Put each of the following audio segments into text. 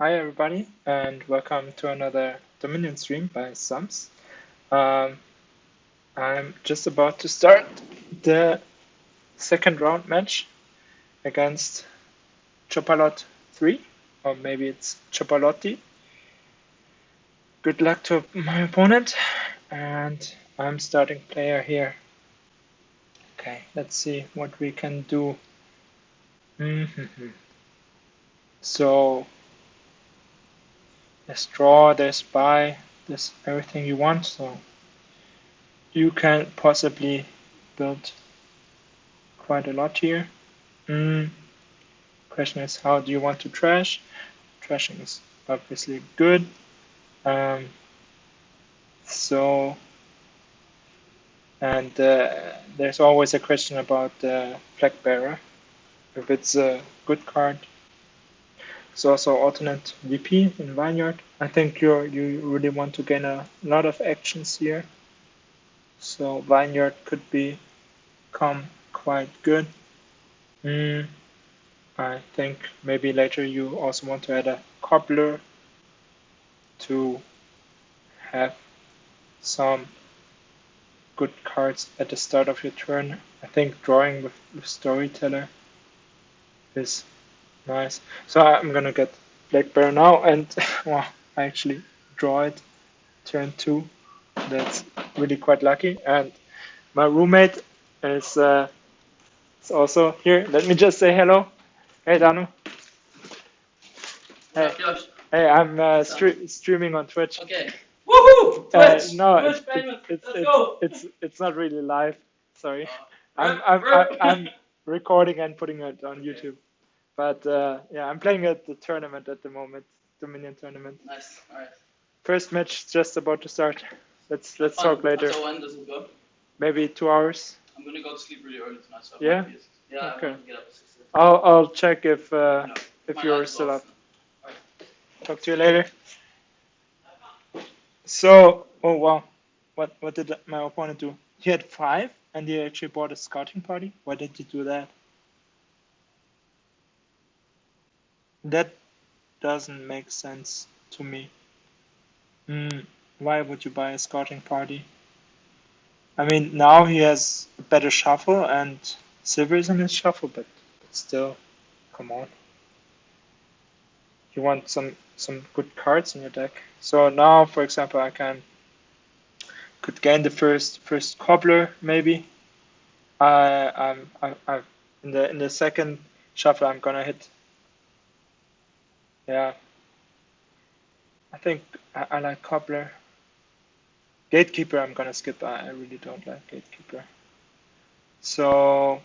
Hi everybody, and welcome to another Dominion stream by Sums. Um, I'm just about to start the second round match against Chopalot3, or maybe it's Chopalot3. Good luck to my opponent, and I'm starting player here. Okay, let's see what we can do. So, there's draw, there's buy, there's everything you want, so you can possibly build quite a lot here. Question is, how do you want to trash? Trashing is obviously good. Um, so, and there's always a question about the flag bearer. If it's a good card, it's also alternate VP in Vineyard. I think you really want to gain a lot of actions here. So Vineyard could become quite good. I think maybe later you also want to add a cobbler to have some good cards at the start of your turn. I think drawing with Storyteller is nice. So I'm gonna get Black Bear now, and well, I actually draw it turn 2. That's really quite lucky. And my roommate is also here. Let me just say hello. Hey Danu. Hey, hey, I'm streaming on Twitch. Okay. Woohoo! Twitch! No, Twitch, baby! Let's go! it's not really live. Sorry, Rip, I'm rip. I'm recording and putting it on YouTube. But yeah, I'm playing at the tournament at the moment, Dominion tournament. Nice. All right. First match just about to start. Let's talk later. Until when does it go? Maybe 2 hours. I'm gonna go to sleep really early tonight, so Yeah? yeah. Okay. I want to get up at 6. I'll check if My you're light is still off. up. Talk to you later. So, oh wow, what did my opponent do? He had 5, and he actually bought a scouting party. Why did he do that? That doesn't make sense to me. Why would you buy a scouting party? I mean, now he has a better shuffle and silvers in his shuffle, but still, come on. You want some good cards in your deck. So now, for example, I could gain the first cobbler maybe. I in the second shuffle I'm gonna hit. Yeah, I think I like cobbler. Gatekeeper I'm gonna skip. I really don't like gatekeeper. So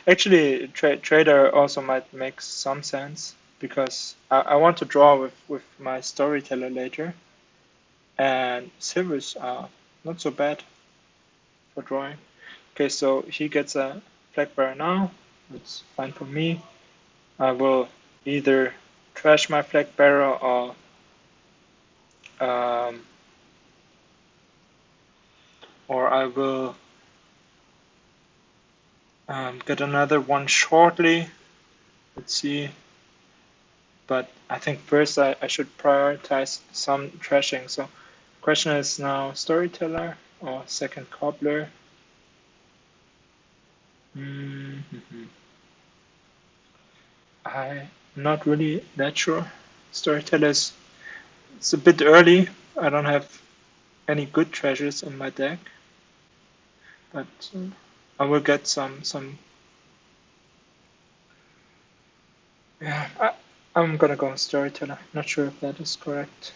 actually, trader also might make some sense because I want to draw with my storyteller later, and silvers are not so bad for drawing. Okay, so he gets a flag bearer now. It's fine for me. I will either trash my flag bearer um, or I will get another one shortly. Let's see. But I think first I should prioritize some trashing. So question is now storyteller or second cobbler. I'm not really that sure. Storyteller is it's a bit early. I don't have any good treasures in my deck, but I will get some. Yeah, I'm gonna go storyteller. Not sure if that is correct.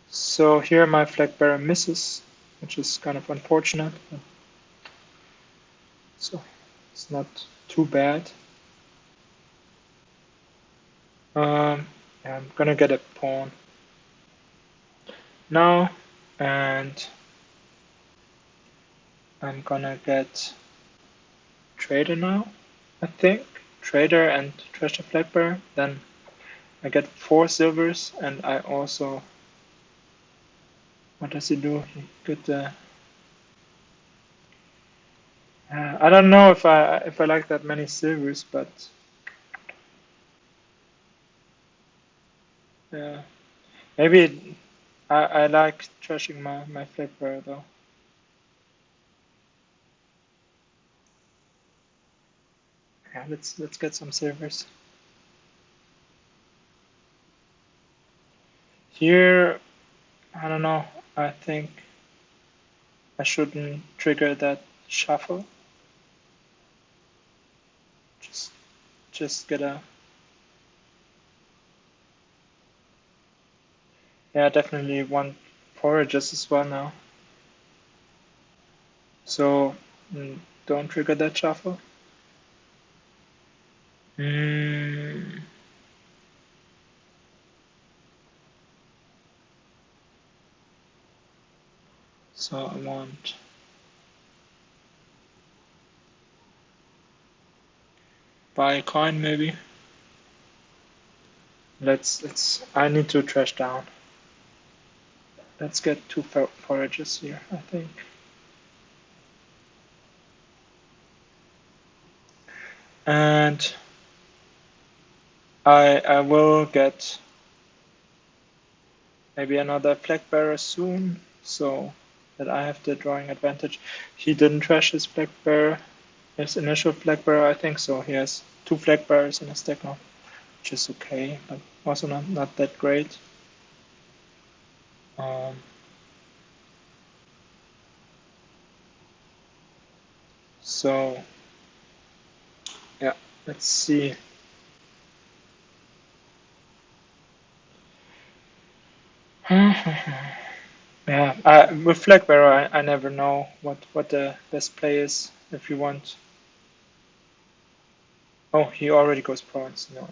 So here my flag bearer misses, which is kind of unfortunate. So it's not too bad. Yeah, I'm gonna get a pawn now, and I'm gonna get trader now. I think trader and treasure flag bearer. Then I get 4 silvers, and I also. What does he do? He could. I don't know if I like that many silvers, but Yeah. Maybe I like trashing my flag bearer though. Yeah, let's get some silvers. Here, I don't know. I think I shouldn't trigger that shuffle. Just just get a, yeah, definitely want forages as well now. So don't trigger that shuffle. Mm, so I want buy a coin maybe. Let's I need to trash down. Let's get two forages here, I think. And I will get maybe another flag bearer soon, so that I have the drawing advantage. He didn't trash his flag bearer, his initial flag bearer, I think, so he has two flag bearers in his deck now, which is okay, but also not that great. Um, so yeah, let's see. Yeah, with flag bearer, I never know what the best play is if you want. Oh, he already goes bronze. No,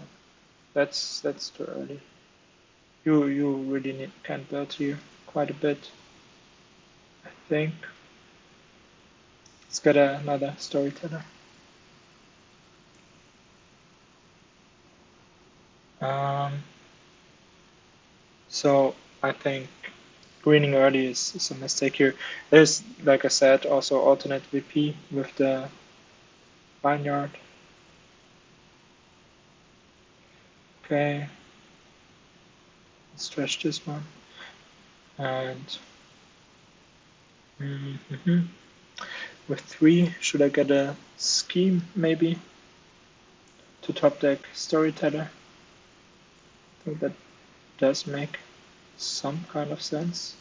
that's too early. You really can build here quite a bit, I think. Let's get another storyteller. Um, so I think greening early is a mistake here. There's, like I said, also alternate VP with the vineyard. Okay, let's stretch this one. And mhm. With three, should I get a scheme maybe to top deck storyteller? I think that does make some kind of sense.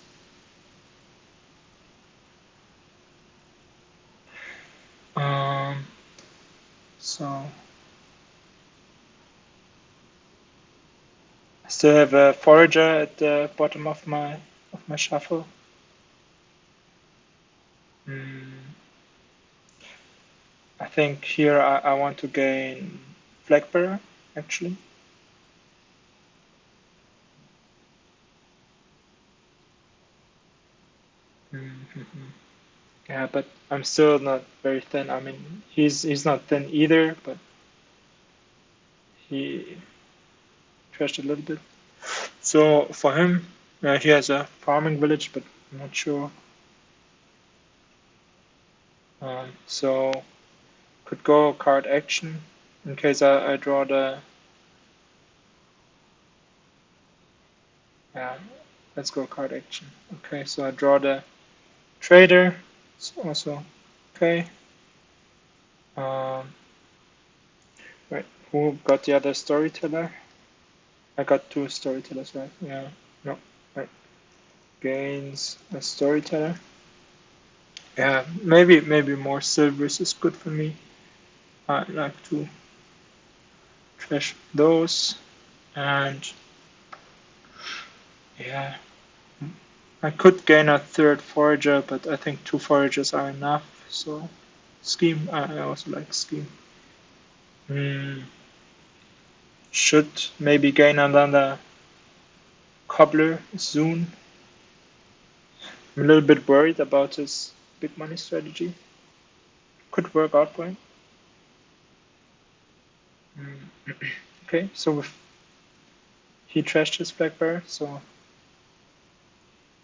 Um, so I still have a forager at the bottom of my shuffle. Mm, I think here I want to gain flag bearer actually. Mm-hmm. Yeah, but I'm still not very thin. I mean, he's not thin either, but he trashed a little bit. So for him, he has a farming village, but I'm not sure. So could go card action in case I draw the. Yeah, let's go card action. Okay, so I draw the trader. It's also okay. Um, right, who got the other storyteller? I got two storytellers, right? Yeah, no, right. Gains a storyteller. Yeah, maybe more silvers is good for me. I like to trash those, and yeah, I could gain a third forager, but I think two foragers are enough. So scheme, I also like scheme. Hmm, should maybe gain another cobbler soon. I'm a little bit worried about his big money strategy. Could work out for him. Hmm. Okay, so he trashed his flag bearer, so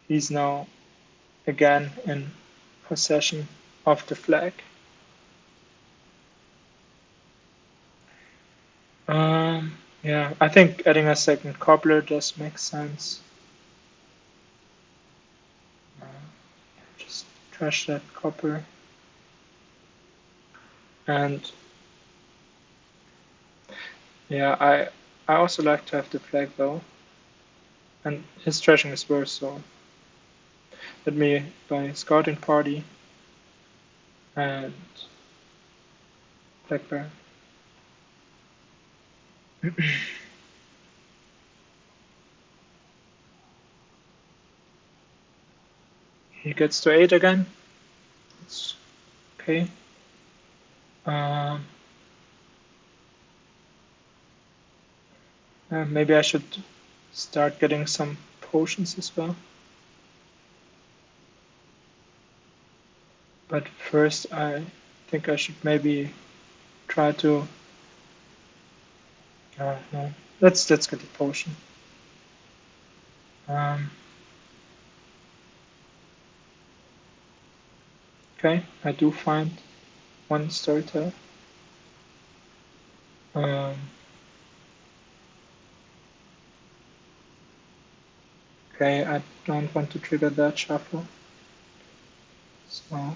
he's now again in possession of the flag. Um, Yeah, I think adding a second cobbler does make sense. Just trash that copper. And yeah, I also like to have the flag though. And his trashing is worse, so let me buy scouting party and black bear. He gets to 8 again. It's okay. Um, Maybe I should start getting some potions as well. But first, I think I should maybe try to. No, let's get the potion. Um, okay, I do find one storyteller. Um, okay, I don't want to trigger that shuffle. So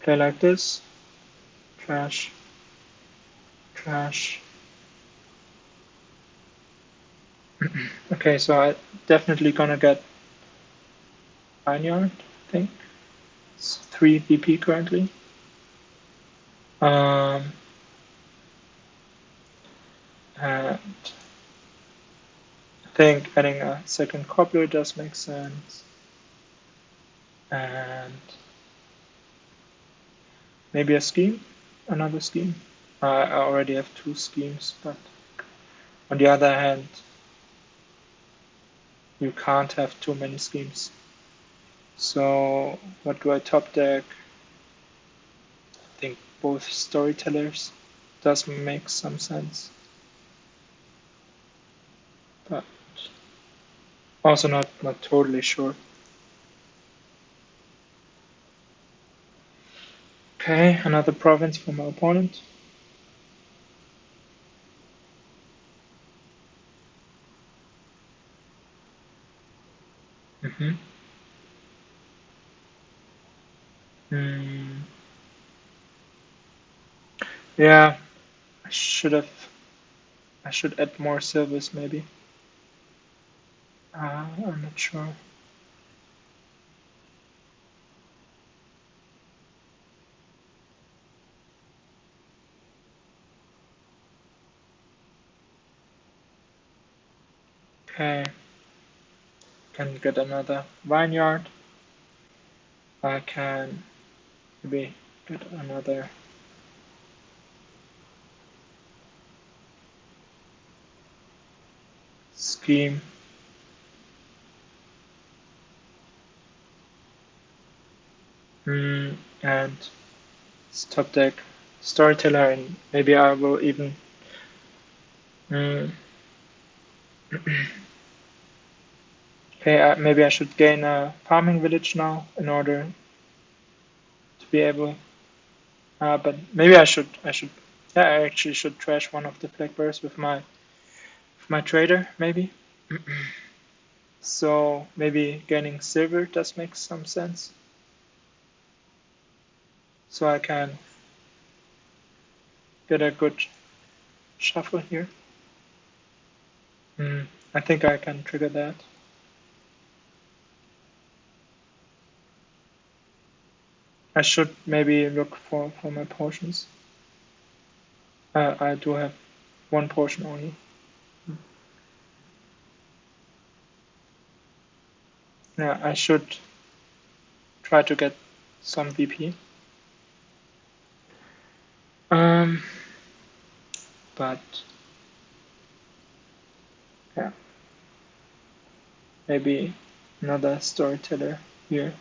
play like this. Trash, trash. Okay, so I definitely gonna get vineyard. I think it's 3 BP currently. Um, and I think adding a second cobbler does make sense. And maybe a scheme, another scheme. I already have 2 schemes, but on the other hand, you can't have too many schemes. So what do I top deck? I think both storytellers does make some sense, but also not totally sure. Okay, another province for my opponent. Mm-hmm. Mm, yeah, I should have. I should add more silvers maybe. I'm not sure. Okay, can get another vineyard. I can maybe get another scheme. And top deck storyteller, and maybe I will even. Mm, okay, maybe I should gain a farming village now in order to be able. But maybe I should. Yeah, I actually should trash one of the black bears with my trader, maybe. So maybe gaining silver does make some sense. So I can get a good shuffle here. I think I can trigger that. I should maybe look for my potions. I do have one potion only. Yeah, I should try to get some VP. Um, but yeah, maybe another storyteller here.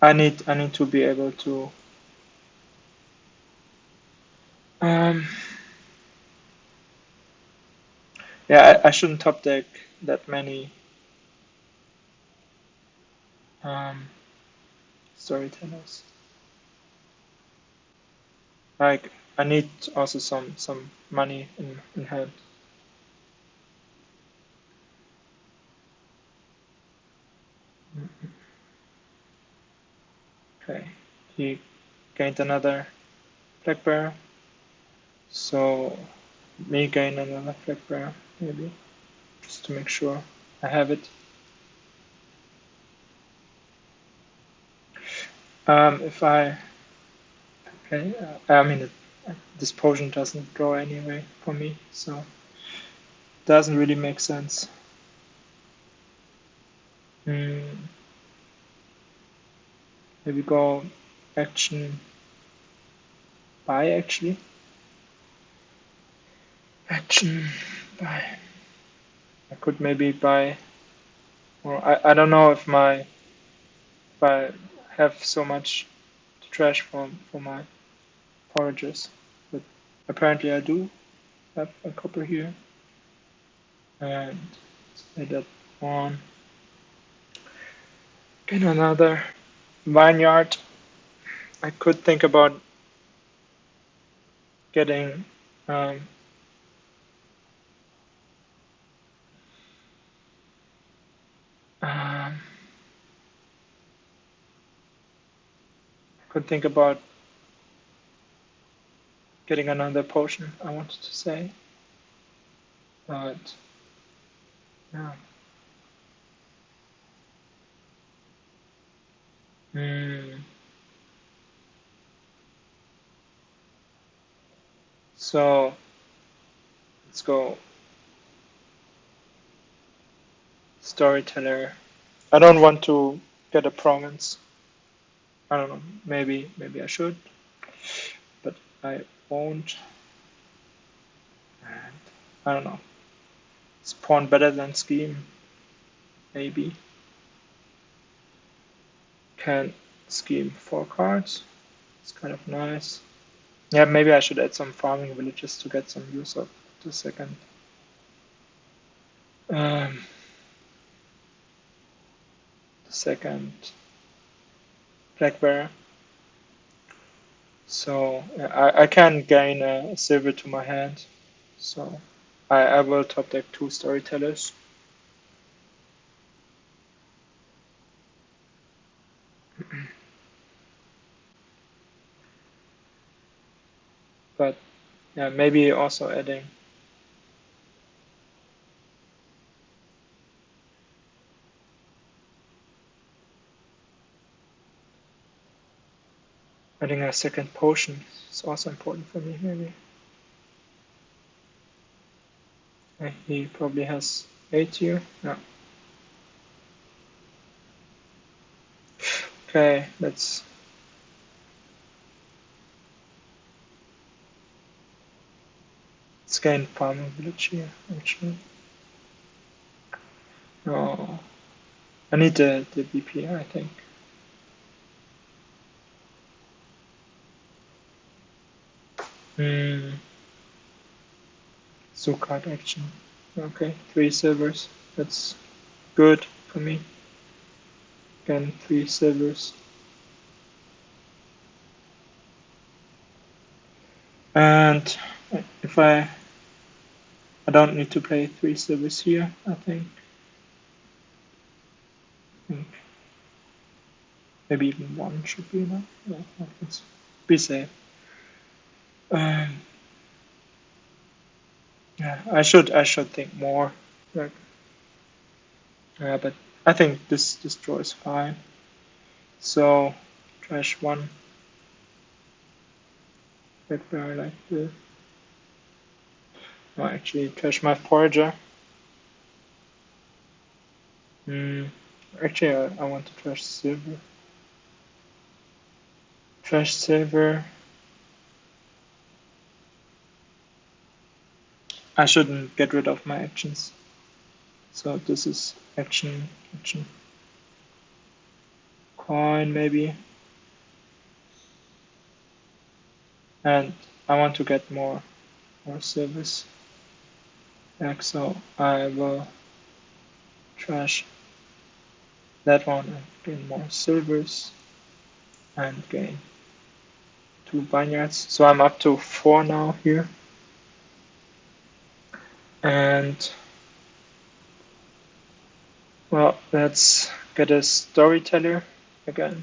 I need to be able to. Um, yeah, I shouldn't top deck that many um storytellers. Like I need also some money in hand. Okay, he gained another black bear, so me gain another black bear maybe, just to make sure I have it. If I okay, I mean this potion doesn't draw anyway for me, so doesn't really make sense. Hmm, maybe go action buy actually. Action buy. I could maybe buy, or I don't know if I have so much trash for my porridges, but apparently I do have a couple here, and say that one. Get another vineyard. I could think about getting um, um, could think about getting another potion. I wanted to say, but yeah. Hmm. So let's go storyteller. I don't want to get a province. I don't know. Maybe I should, but I won't. And I don't know. Is pawn better than scheme? Maybe. Can scheme 4 cards. It's kind of nice. Yeah, maybe I should add some farming villages to get some use of the second. Um, the second black bear. So I can gain a silver to my hand. So I will top deck 2 storytellers. But yeah, maybe also adding a second potion is also important for me. Maybe he probably has 8 here. Yeah. Okay, let's gain farming village here. Actually, no, I need the BP. I think. Hmm. So card action. Okay, 3 silvers. That's good for me. Again, 3 silvers. And if I don't need to play 3 silvers here, I think. Maybe even one should be enough. Yeah, let's be safe. Um, yeah, I should think more. Like, but I think this draw is fine. So trash one. That where I like the. No, actually trash my forager. Hmm. Actually, I want to trash silver. Trash silver. I shouldn't get rid of my actions. So this is action coin maybe, and I want to get more silvers back, so I will trash that one and gain more silvers and gain 2 vineyards. So I'm up to 4 now here. And well, let's get a storyteller again.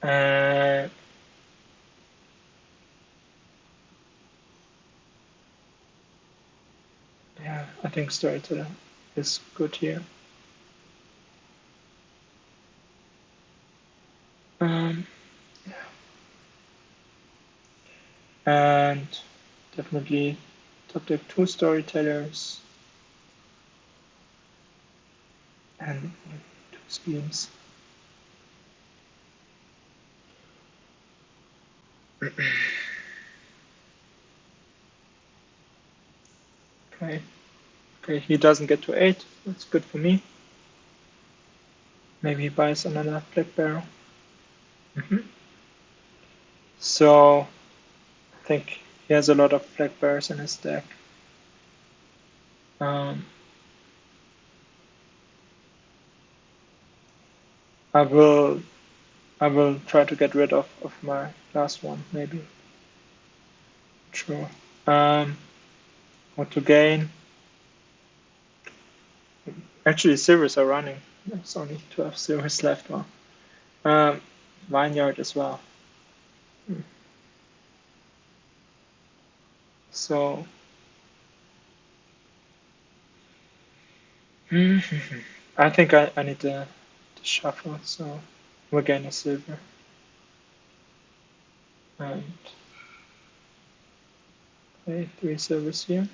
And yeah, I think storyteller is good here. Um, and definitely top deck 2 storytellers and 2 schemes. Okay. Okay, he doesn't get to 8. That's good for me. Maybe he buys another black barrel. So I think he has a lot of black barrels in his deck. Um, I will try to get rid of my last one, maybe. Sure. What to gain? Actually, silvers are running. There's only 12 silvers left. Well, vineyard as well. So I think I need to shuffle. So we'll gain a silver and play 3 silvers here.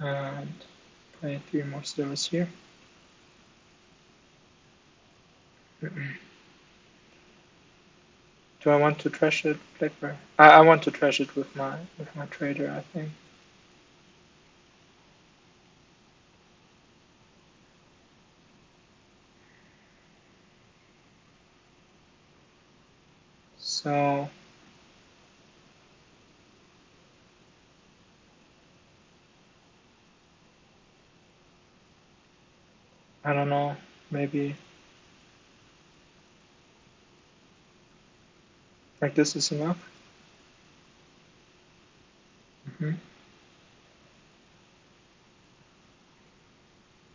And play 3 more silvers here. Do I want to trash it, Blackbear? I want to trash it with my trader, I think. So I don't know, maybe like this is enough. Mm-hmm.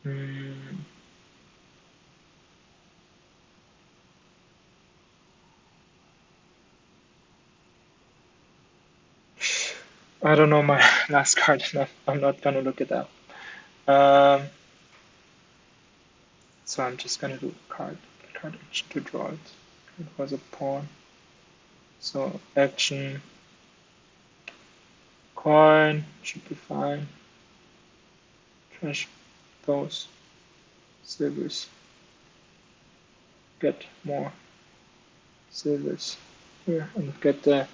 Mm, I don't know my last card enough. I'm not gonna look it up. Um, so I'm just gonna do card action to draw it. It was a pawn. So action coin should be fine. Trash those silvers. Get more silvers here and get the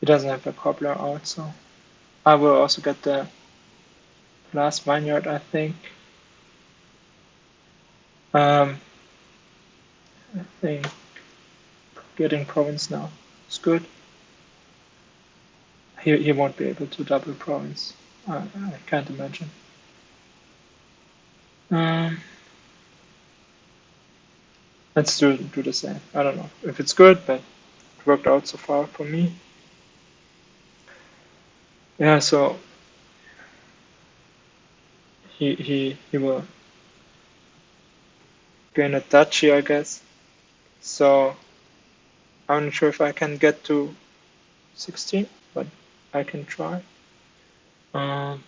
he doesn't have a cobbler out, so I will also get the last vineyard, I think. I think getting province now is good. He won't be able to double province. I can't imagine. Um, let's do the same. I don't know if it's good, but it worked out so far for me. Yeah, so he will gain a duchy, I guess. So I'm not sure if I can get to 16, but I can try. Um,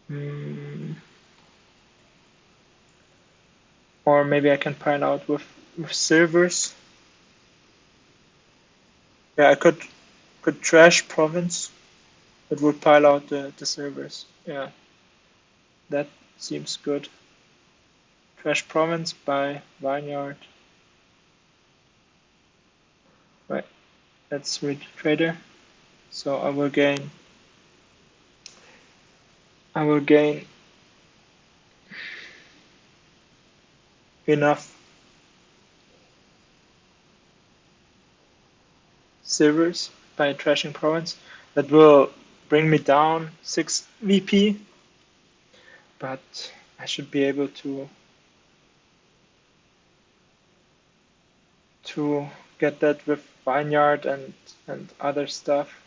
mm, or maybe I can pile out with silvers. Yeah, I could trash province. It would pile out the silvers. Yeah, that seems good. Trash province by vineyard. Right. let's read trader. So I will gain enough silvers by trashing province. That will bring me down 6 VP, but I should be able to get that with vineyard and other stuff.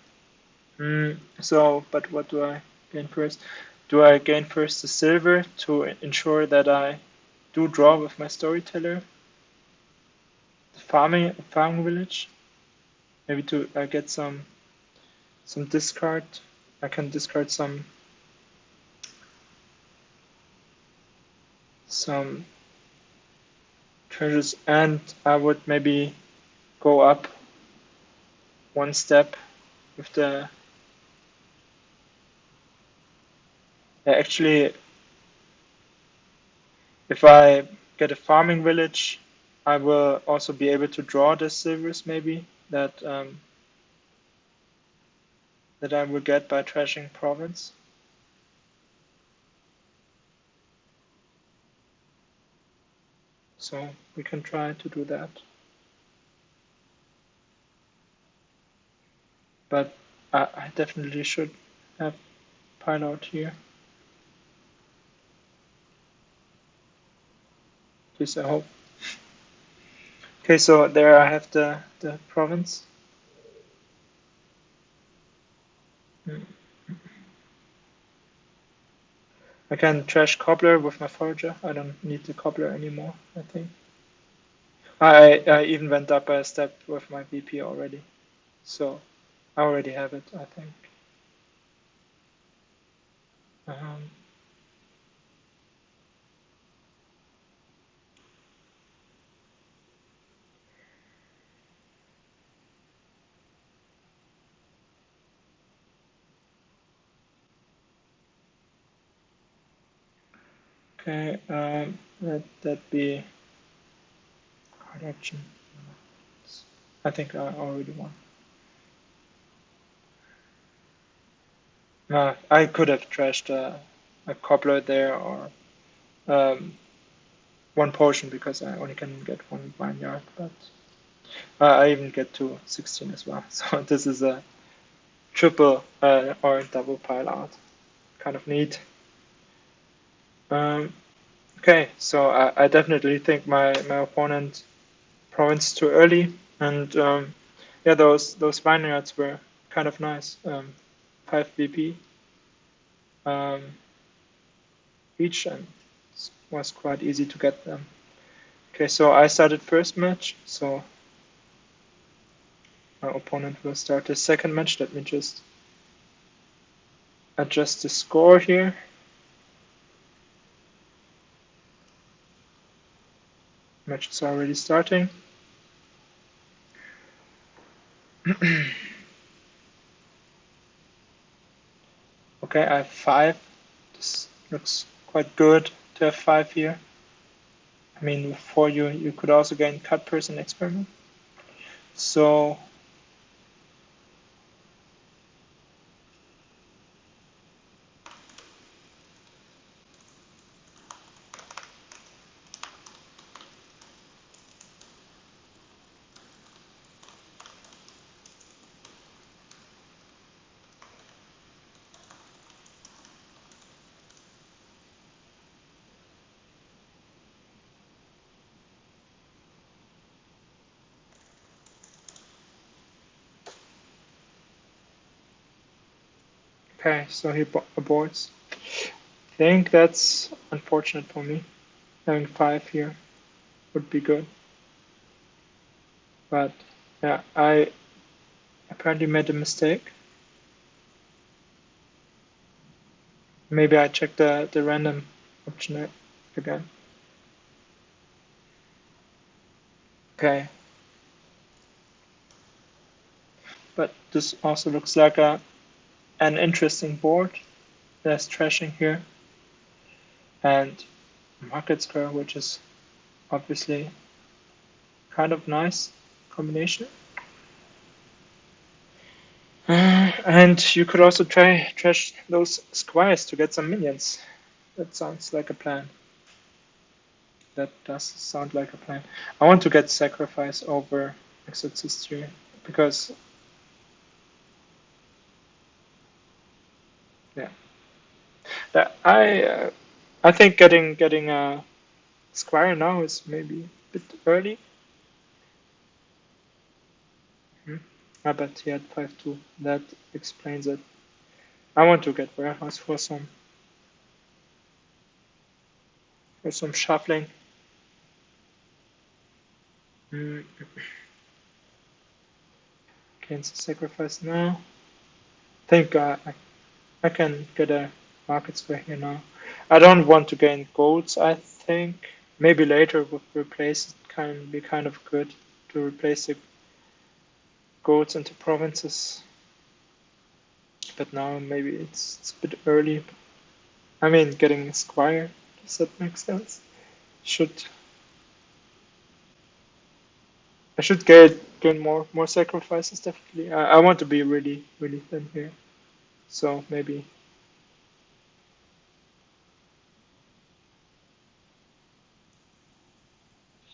So, but what do I gain first? Do I gain first the silver to ensure that I do draw with my storyteller? The farming village? Maybe to get some discard. I can discard some treasures, and I would maybe go up one step with the. Actually, if I get a farming village, I will also be able to draw the silvers maybe that I will get by trashing province. So we can try to do that. But I definitely should have pilot here. At least I hope. Okay, so there I have the province. I can trash cobbler with my forager. I don't need the cobbler anymore, I think. I even went up a step with my VP already. So I already have it, I think. Um, okay, let that be card action. I think I already won. I could have trashed a cobbler there or one potion because I only can get one vineyard, but I even get to 16 as well. So this is a triple or double pile out. Kind of neat. Okay, so I definitely think my opponent province too early, and yeah, those vineyards were kind of nice. 5 VP each, and it was quite easy to get them. Okay, so I started first match, so my opponent will start the second match. Let me just adjust the score here. Match is already starting. Okay, I have 5. This looks quite good to have 5 here. I mean, for you could also gain cut person experiment. So okay, so he aborts. I think that's unfortunate for me. Having 5 here would be good. But yeah, I apparently made a mistake. Maybe I checked the random option again. Okay. But this also looks like an interesting board. There's trashing here and market square, which is obviously kind of nice combination. And you could also try trash those squires to get some minions. That sounds like a plan. That does sound like a plan. I want to get sacrifice over exorcist here because yeah, I think getting a squire now is maybe a bit early. Hmm. I bet he had 5-2. That explains it. I want to get warehouse for some shuffling. Mm, gains a sacrifice now. Think I can get a market square here now. I don't want to gain golds, I think. Maybe later with replace it can be kind of good to replace the golds into provinces. But now maybe it's a bit early. I mean, getting a squire, does that make sense? Should I should gain more sacrifices definitely. I want to be really thin here. So maybe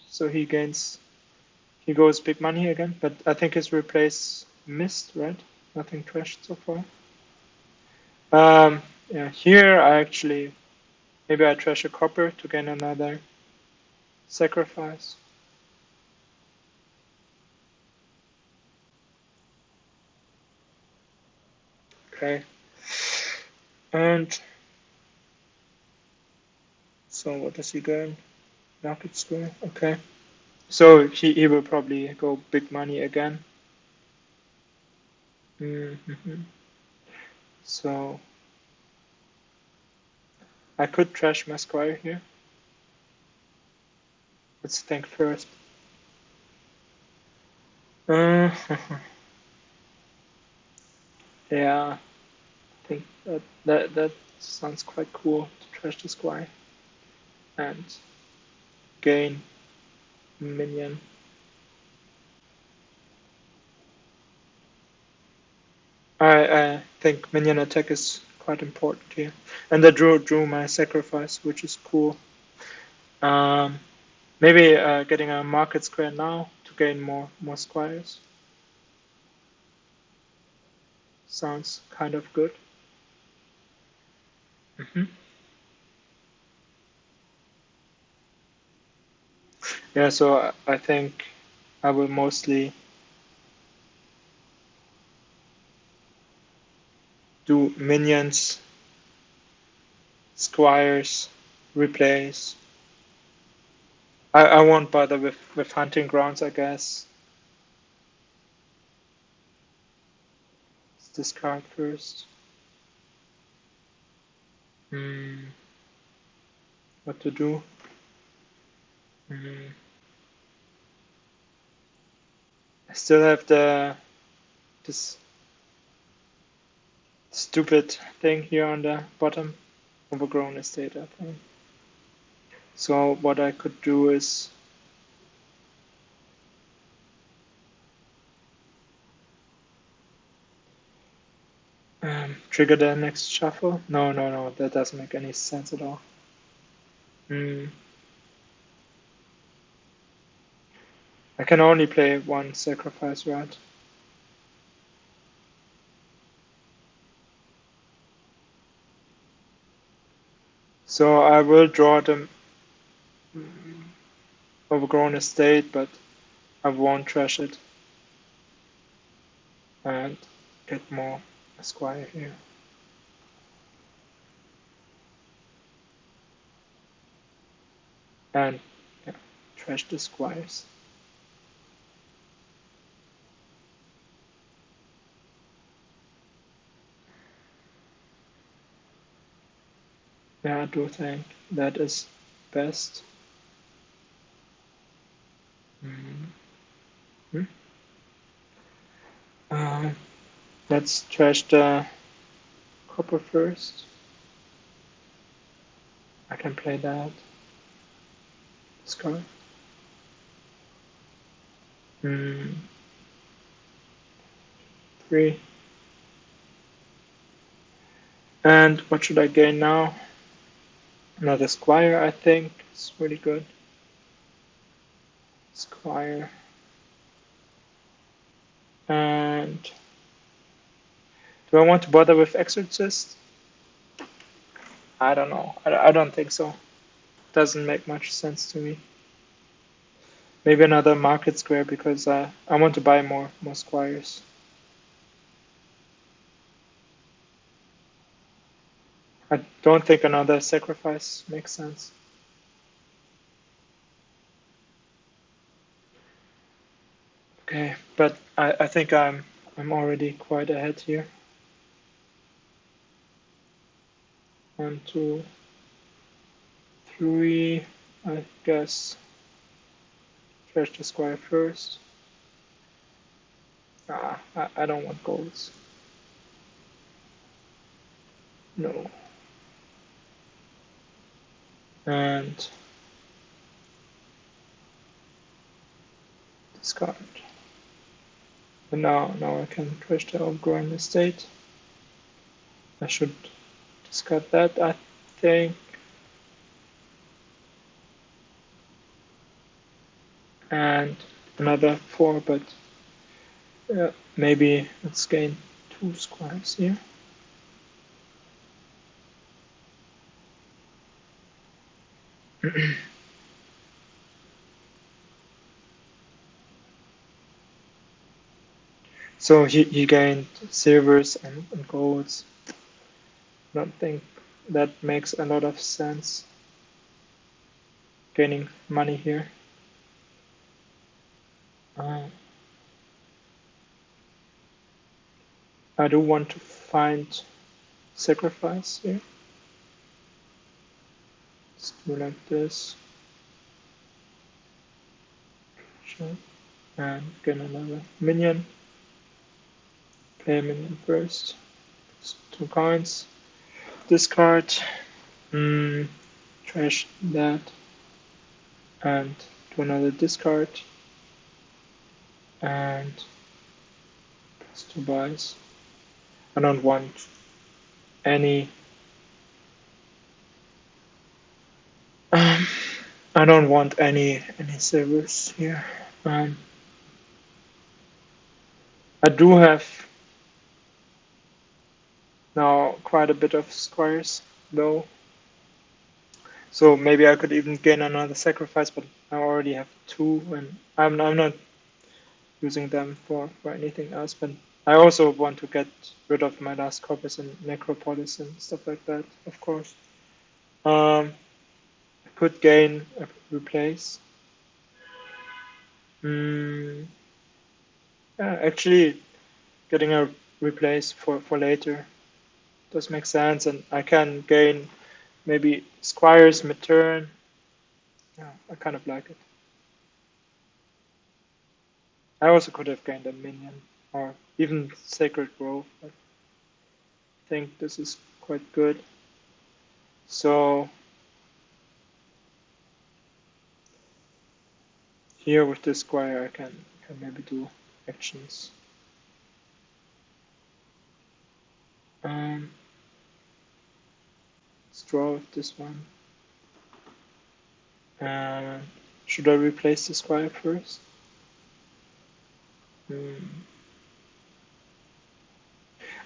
so he goes big money again, but I think his replace missed, right? Nothing trashed so far. Yeah, here I actually maybe I trash a copper to gain another sacrifice. Okay. And so what does he gain? Market square. Okay. So he will probably go big money again. Mm-hmm. So I could trash my squire here. Let's think first. Uh, yeah, I think that sounds quite cool to trash the squire and gain minion. I think minion attack is quite important here, and I drew my sacrifice, which is cool. Um, maybe getting a market square now to gain more squires sounds kind of good. Hmm. Yeah, so I think I will mostly do minions, squires, replace. I won't bother with hunting grounds, I guess. Let's discard first. Hmm, what to do? Hmm. I still have this stupid thing here on the bottom. Overgrown estate, I think. So what I could do is trigger the next shuffle. No, that doesn't make any sense at all. Hmm. I can only play one sacrifice, right? So I will draw the overgrown estate, but I won't trash it and get more squire here. And yeah, trash the squires. Yeah, I do think that is best. Mm-hmm. Let's trash the copper first. I can play that. Discard. Mm, 3. And what should I gain now? Another squire, I think. It's really good. Squire. And do I want to bother with Exorcist? I don't know. I don't think so. Doesn't make much sense to me. Maybe another market square because I want to buy more squires. I don't think another sacrifice makes sense. Okay, but I think I'm already quite ahead here. 1, 2, 3. I guess trash the squire first. I don't want golds. No. And discard. And now I can trash the outgrowing estate. I should discard that, I think. And another 4, but maybe let's gain 2 squares here. So he gained silvers and golds. I don't think that makes a lot of sense. Gaining money here. Uh, I do want to find sacrifice here. Let's do like this. Sure. And gain another minion. Play a minion first. It's 2 coins. Discard. Trash that. And do another discard. And plus 2 buys. I don't want any. I don't want any silvers here. I do have now quite a bit of squares though, so maybe I could even gain another sacrifice. But I already have 2, and I'm not using them for anything else. But I also want to get rid of my last copies in Necropolis and stuff like that, of course. I could gain a replace. Mm, yeah, actually, getting a replace for later does make sense, and I can gain maybe squires mid-turn. Yeah, I kind of like it. I also could have gained a minion or even Sacred Grove, but I think this is quite good. So here with this squire I can maybe do actions. Let's draw with this one. Should I replace the squire first?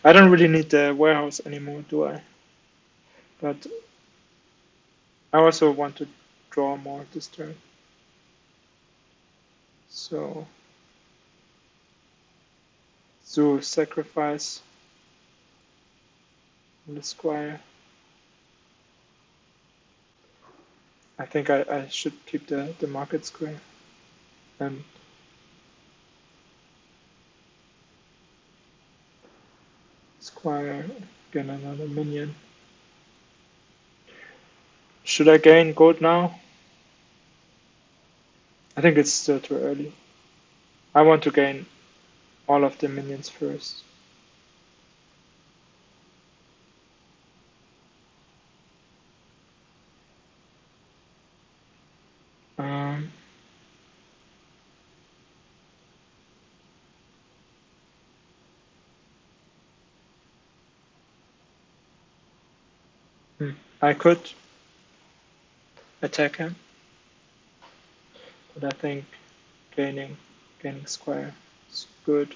I don't really need the warehouse anymore, do I? But I also want to draw more this turn. So do sacrifice on the squire. I think I should keep the market square and squire, again another minion. Should I gain gold now? I think it's still too early. I want to gain all of the minions first. Um, I could attack him, but I think gaining square is good.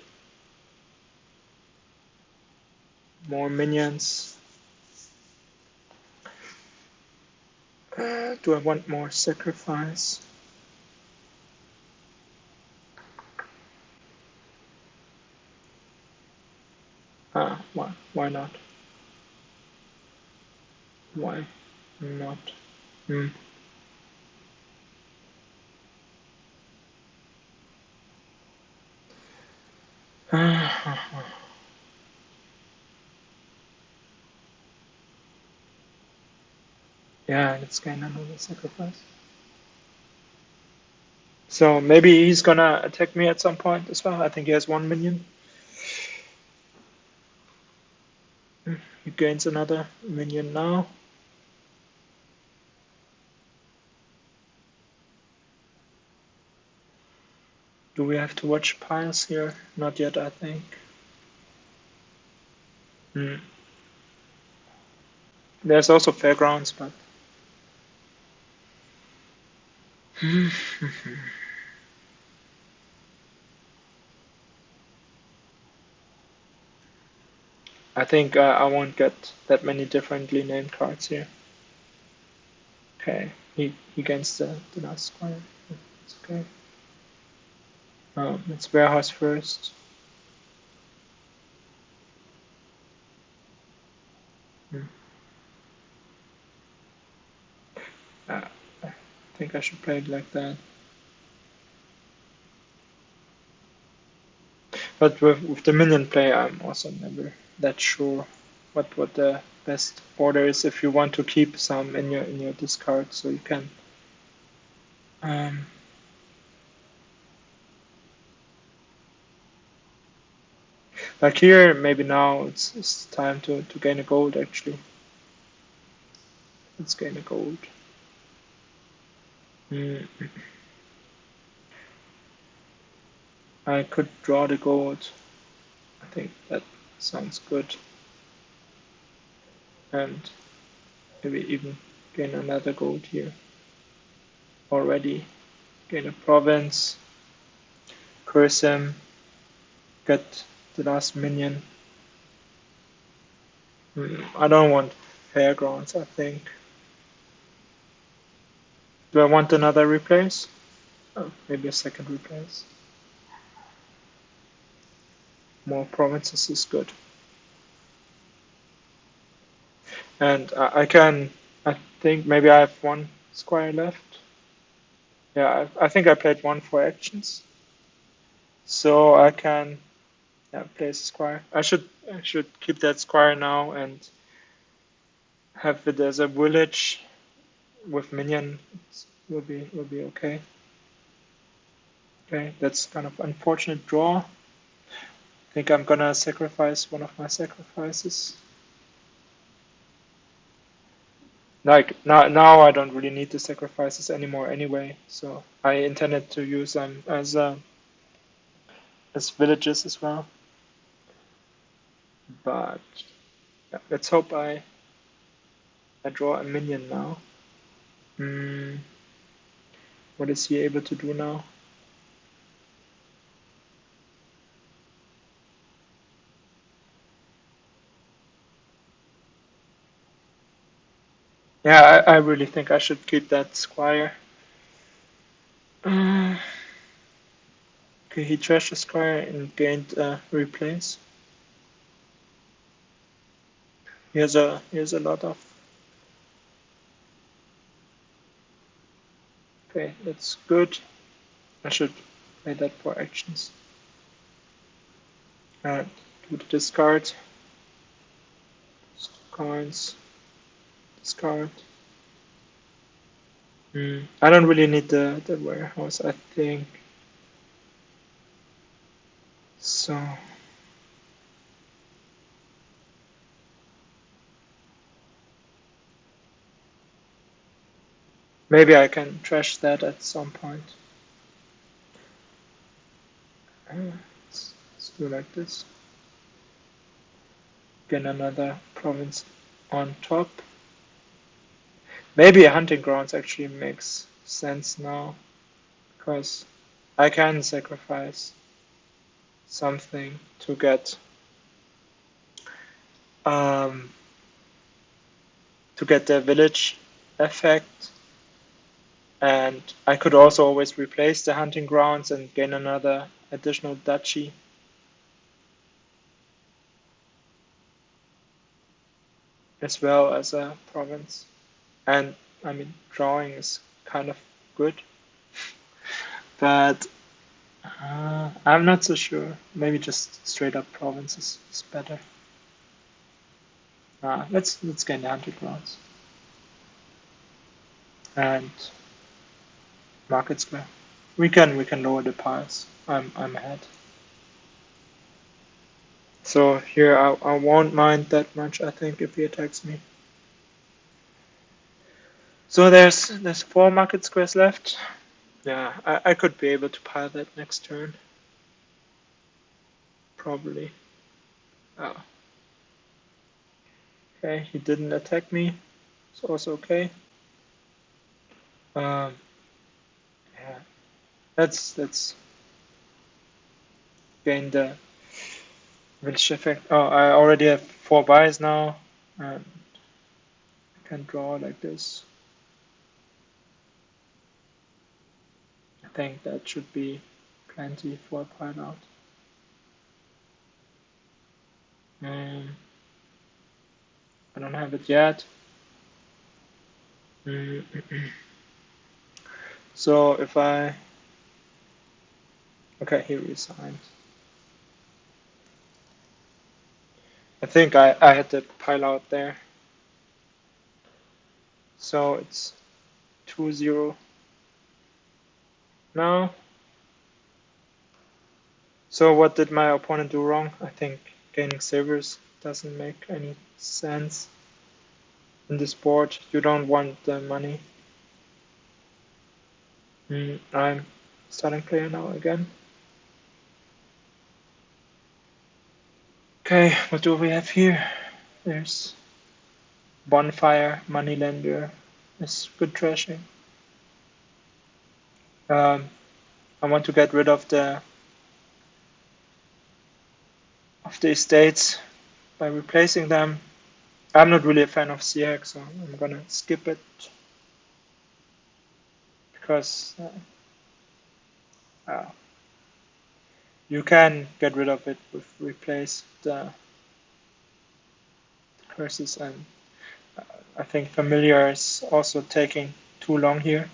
More minions. Do I want more sacrifice? Why not? Why not? Hmm. Yeah, let's gain another sacrifice. So maybe he's gonna attack me at some point as well. I think he has 1 minion. He gains another minion now. Do we have to watch piles here? Not yet, I think. There's also fairgrounds, but I think I won't get that many differently named cards here. Okay, he gains the last square. It's okay. Let's warehouse first. Hmm. I think I should play it like that. But with the minion play, I'm also never that sure what the best order is if you want to keep some in your discard, so you can. Um, like here, maybe now it's time to gain a gold actually. Let's gain a gold. Mm, I could draw the gold. I think that sounds good. And maybe even gain another gold here already. Gain a province, curse him, get the last minion. I don't want fairgrounds, I think. Do I want another replace? Oh, maybe a second replace. More provinces is good. And I think maybe I have one square left. Yeah, I think I played one for actions. So I can place a square. I should keep that square now and have it as a village with minion. Will be okay. Okay, that's kind of unfortunate draw. I think I'm gonna sacrifice one of my sacrifices. Like now I don't really need the sacrifices anymore anyway. So I intended to use them as villages as well. But yeah, let's hope I draw a minion now. Hmm, what is he able to do now? Yeah, I really think I should keep that squire. Uh, okay, he trashed the squire and gained replace. He has a lot of. Okay, that's good. I should play that for actions. Do the discard. Coins. Discard. I don't really need the warehouse, I think. So maybe I can trash that at some point. Let's do like this. Get another province on top. Maybe a hunting grounds actually makes sense now, because I can sacrifice something um, to get the village effect, and I could also always replace the hunting grounds and gain another additional duchy. As well as a province. And I mean, drawing is kind of good, but I'm not so sure. Maybe just straight up provinces is better. Let's gain the hunting grounds and market square. We can lower the piles. I'm ahead. So here I won't mind that much. I think if he attacks me. So there's 4 market squares left. Yeah, I could be able to pile that next turn. Probably. Oh, okay, he didn't attack me. It's also okay. Um, yeah, let's gain the village effect. Oh, I already have 4 buys now, and I can draw like this. I think that should be plenty for a pile out. I don't have it yet. Mm. So if I okay, he resigned. I think I had the pile out there. So it's 2-0 now. So what did my opponent do wrong? I think gaining silvers doesn't make any sense in this board. You don't want the money. I'm starting player now again. Okay, what do we have here? There's bonfire, moneylender. It's good trashing. I want to get rid of the estates by replacing them. I'm not really a fan of CX, so I'm gonna skip it because uh, you can get rid of it with replace the curses, and I think familiar is also taking too long here.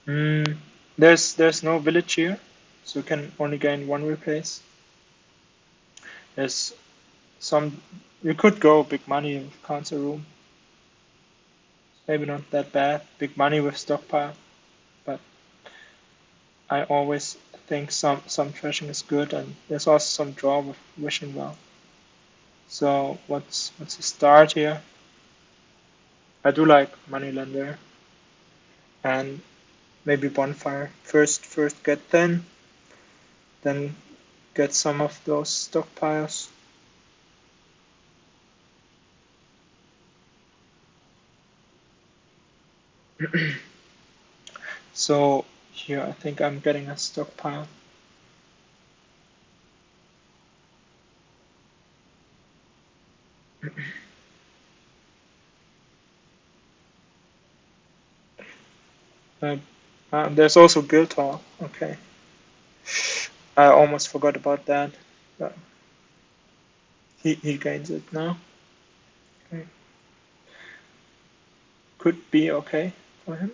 Mm, there's no village here, so you can only gain 1 replace. There's some you could go big money with council room. Maybe not that bad. Big money with stockpile, but I always think some trashing is good, and there's also some draw with wishing well. So what's the start here? I do like moneylender and maybe bonfire. First get thin, then get some of those stockpiles. So here I think I'm getting a stockpile. Uh, there's also guild hall. Okay, I almost forgot about that. But he gains it now. Okay. Could be okay for him.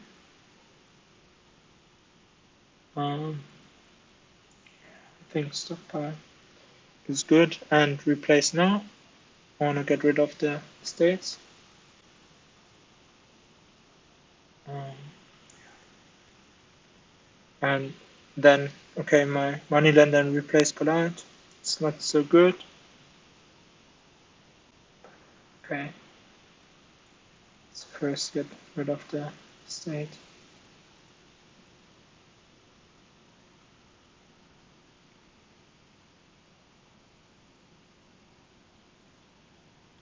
I think stockpile is good and replace now. I want to get rid of the estates. Um, and then, okay, my moneylender and replace collide. It's not so good. Okay, let's first get rid of the estate.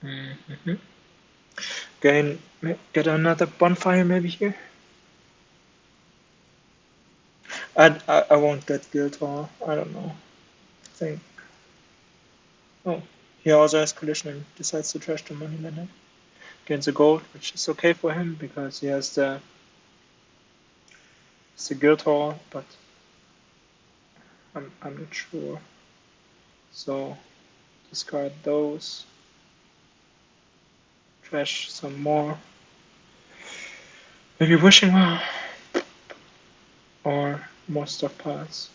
Mm-hmm. Get another bonfire maybe here. I won't get Guildhall. I don't know. I think. Oh, he also has collision and decides to trash the money then. Gains a gold, which is okay for him because he has the Guildhall, but I'm not sure. So discard those. Trash some more. Maybe wishing well. Or more stockpiles.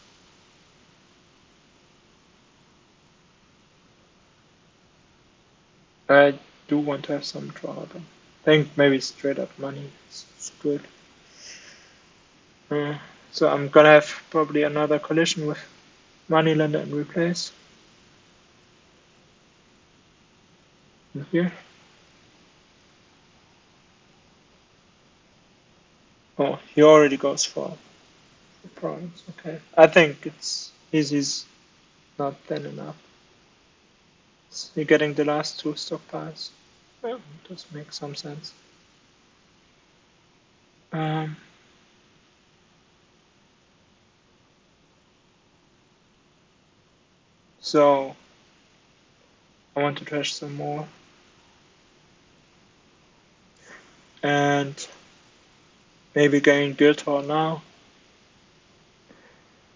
I do want to have some draw, but I think maybe straight up money is good. Uh, so I'm gonna have probably another collision with Moneylender and replace. In here. Oh, he already goes for the province. Okay. I think he's not then enough. So you're getting the last two stockpiles. Well, it does make some sense. Um, so I want to trash some more. And maybe gain Guildhall now.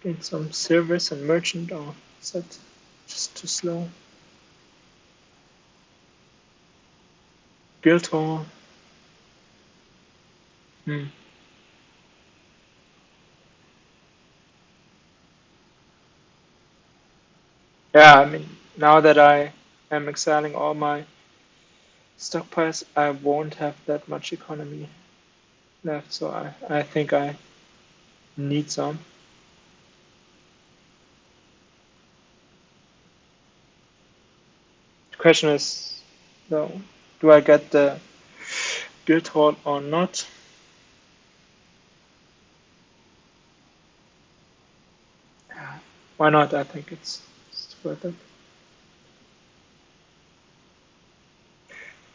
Gain some service and merchant, or is that just too slow? Guildhall. Hmm. Yeah, I mean, now that I am exiling all my stockpiles, I won't have that much economy left, so I think I need some. The question is, though, do I get the Guildhall or not? Yeah, why not? I think it's worth it.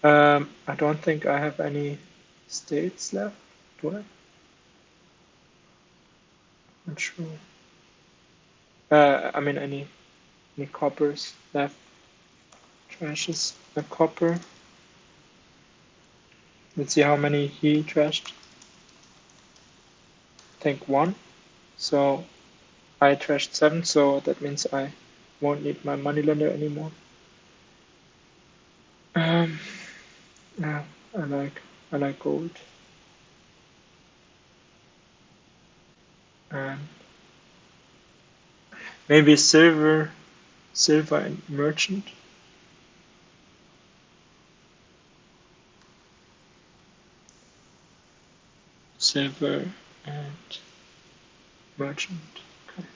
I don't think I have any states left, do I? Not sure. I mean, any coppers left? Trashes a copper. Let's see how many he trashed. I think one. So I trashed 7, so that means I won't need my moneylender anymore. Um, yeah, I like gold. And maybe silver and merchant. Silver and merchant. Okay.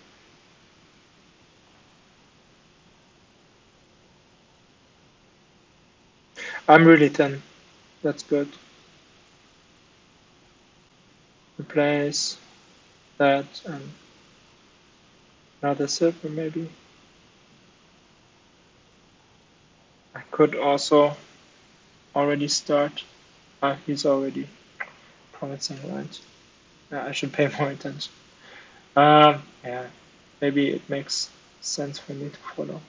I'm really thin. That's good. Replace that and another silver maybe. I could also already start. He's already promising, right? Yeah, I should pay more attention. Yeah, maybe it makes sense for me to follow.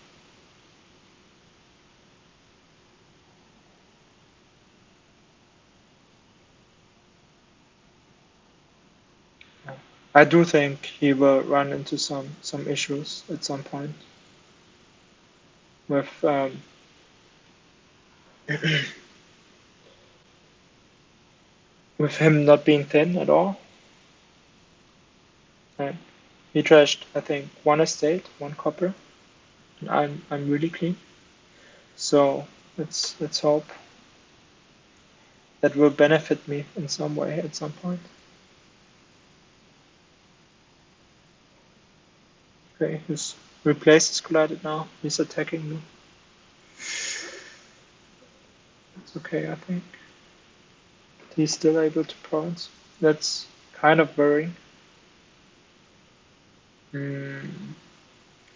Yeah. I do think he will run into some issues at some point with with him not being thin at all. And he trashed, I think, one estate, one copper, and I'm really clean. So let's hope that will benefit me in some way at some point. Okay, his replace is collided now. He's attacking me. It's okay, I think. He's still able to province. That's kind of worrying. Hmm.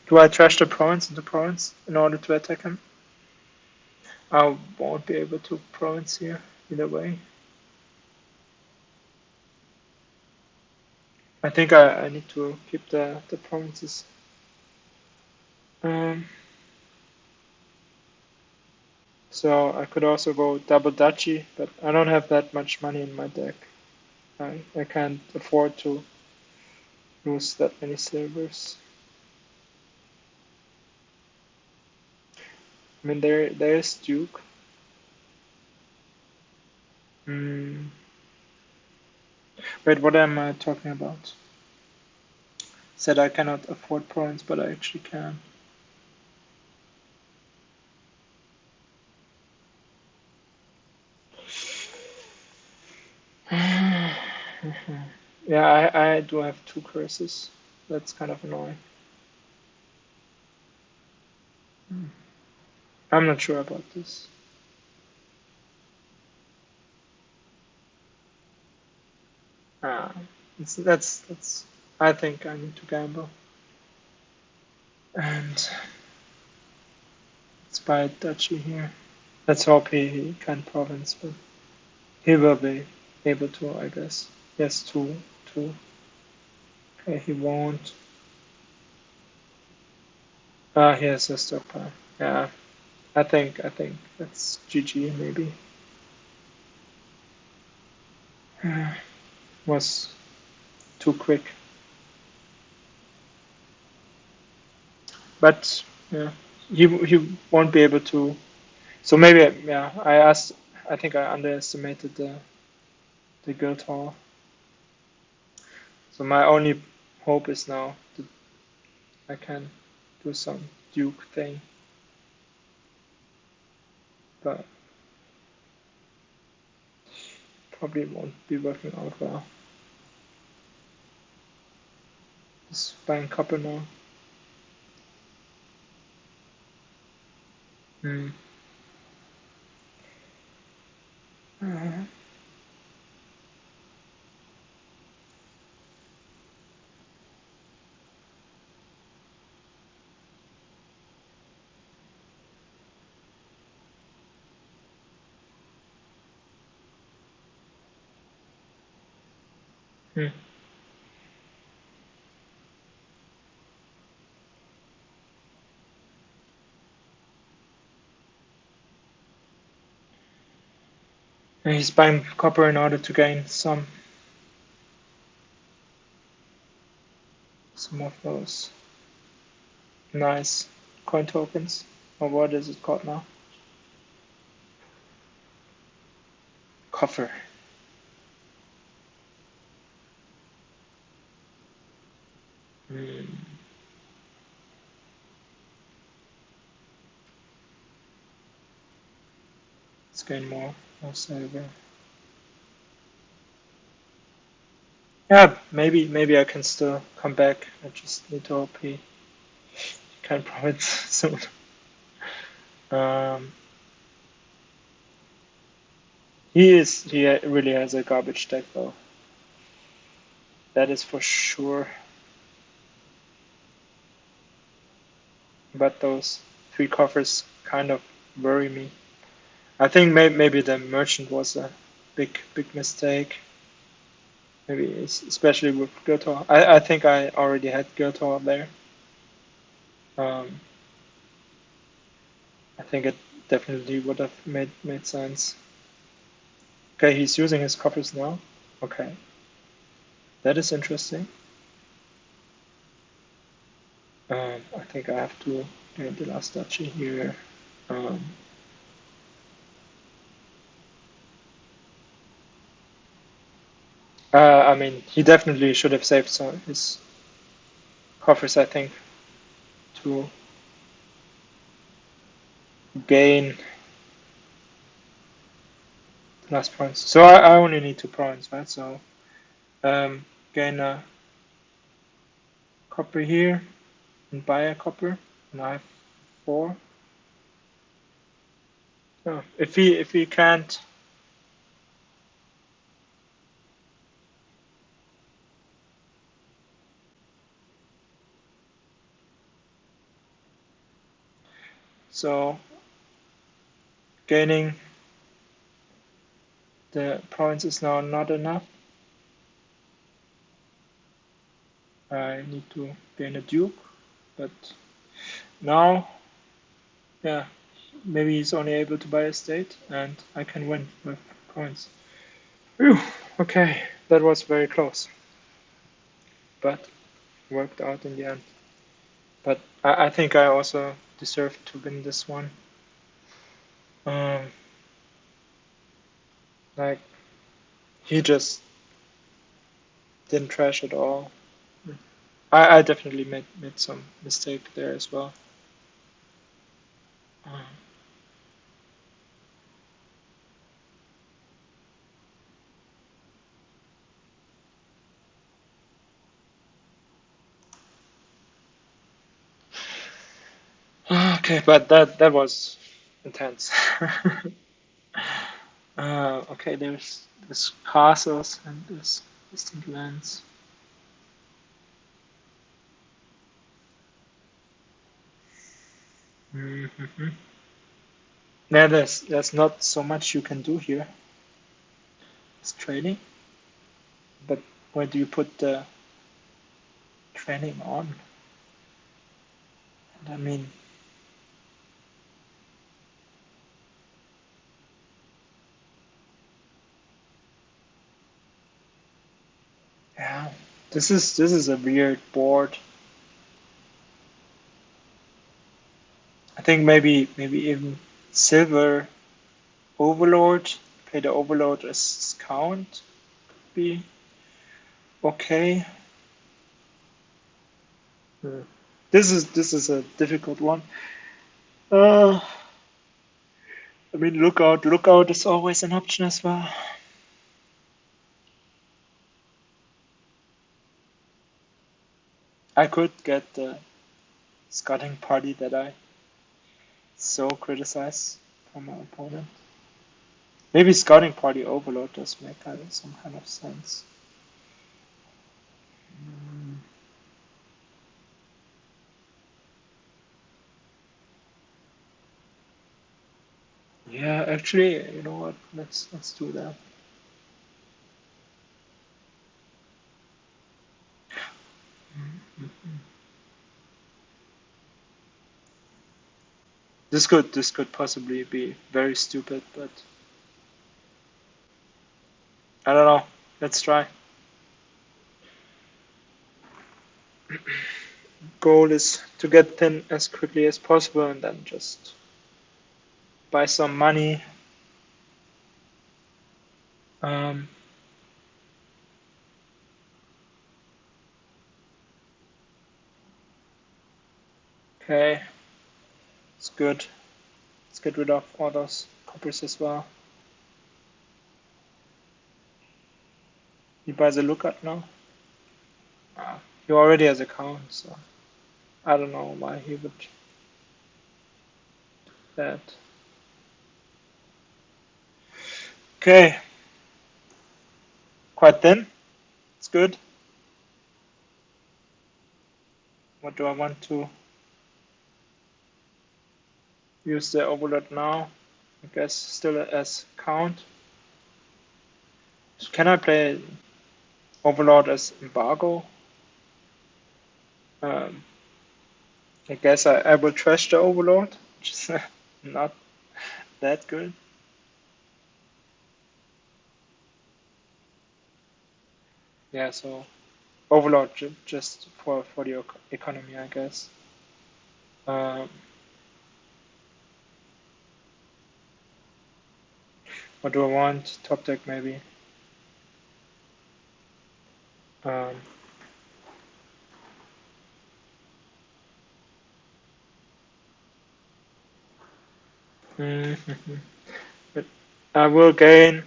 Do I trash the province into province in order to attack him? I won't be able to province here either way. I think I need to keep the provinces. Um, so I could also go double duchy, but I don't have that much money in my deck. I can't afford to lose that many silvers. I mean, there's Duke. Hmm. Wait, what am I talking about? Said I cannot afford province, but I actually can. Yeah, I do have two curses. That's kind of annoying. I'm not sure about this. Ah, that's. I think I need to gamble and let's buy a duchy here. Let's hope he can province, but he will be able to, I guess. Yes, two. Okay, he won't. Ah, he has a stockpile. Yeah, I think that's GG maybe. Was too quick, but yeah, he won't be able to. So maybe yeah, I think I underestimated the guild hall. So my only hope is now that I can do some Duke thing, but probably won't be working out well. Just buying copper now. Hmm. Uh, hmm. And he's buying copper in order to gain some of those nice coin tokens. Or what is it called now? Copper. Hmm. Let's gain more silver. Yeah, maybe I can still come back. I just need to hope he can profit soon. Um, he really has a garbage deck though. That is for sure. But those three coffers kind of worry me. I think maybe the merchant was a big mistake. Maybe especially with Goto. I think I already had Goto there. Um, I think it definitely would have made sense. Okay, he's using his coffers now. Okay, that is interesting. I think I have to get the last duchy here. Um, I mean, he definitely should have saved some his coffers, I think, to gain the last points. So I only need 2 points, right? So um, gain a copper here and buy a copper, and I have 4. Oh, if he can't, so Gaining the province is now not enough. I need to gain a duke, but now, yeah, maybe he's only able to buy a state, and I can win with coins. Whew, okay, that was very close, but worked out in the end. But I think I also deserve to win this one. Um, like he just didn't trash at all. I definitely made some mistake there as well. Um, okay, but that was intense. Okay, there's castles and there's distant lands. Mm-hmm. Yeah, there's not so much you can do here. It's training, but where do you put the training on? And I mean, yeah, this is a weird board. I think maybe even silver overlord. Play the overlord as count could be okay. Hmm. This is a difficult one. Uh, I mean, lookout is always an option as well. I could get the scouting party that I so criticize from my opponent. Maybe scouting party overload does make some kind of sense. Mm, yeah, actually, you know what? Let's do that. Mhm. This could possibly be very stupid, but I don't know. Let's try. Goal is to get thin as quickly as possible and then just buy some money. Um, okay, it's good. Let's get rid of all those coppers as well. He buys a lookout now. He already has a count, so I don't know why he would do that. Okay, quite thin. It's good. What do I want to use the overload now? I guess still as count. Can I play overload as embargo? Um, I guess I will trash the overload, which is not that good. Yeah, so overload just for the economy, I guess. Um, what do I want? Top deck maybe. Um, but I will gain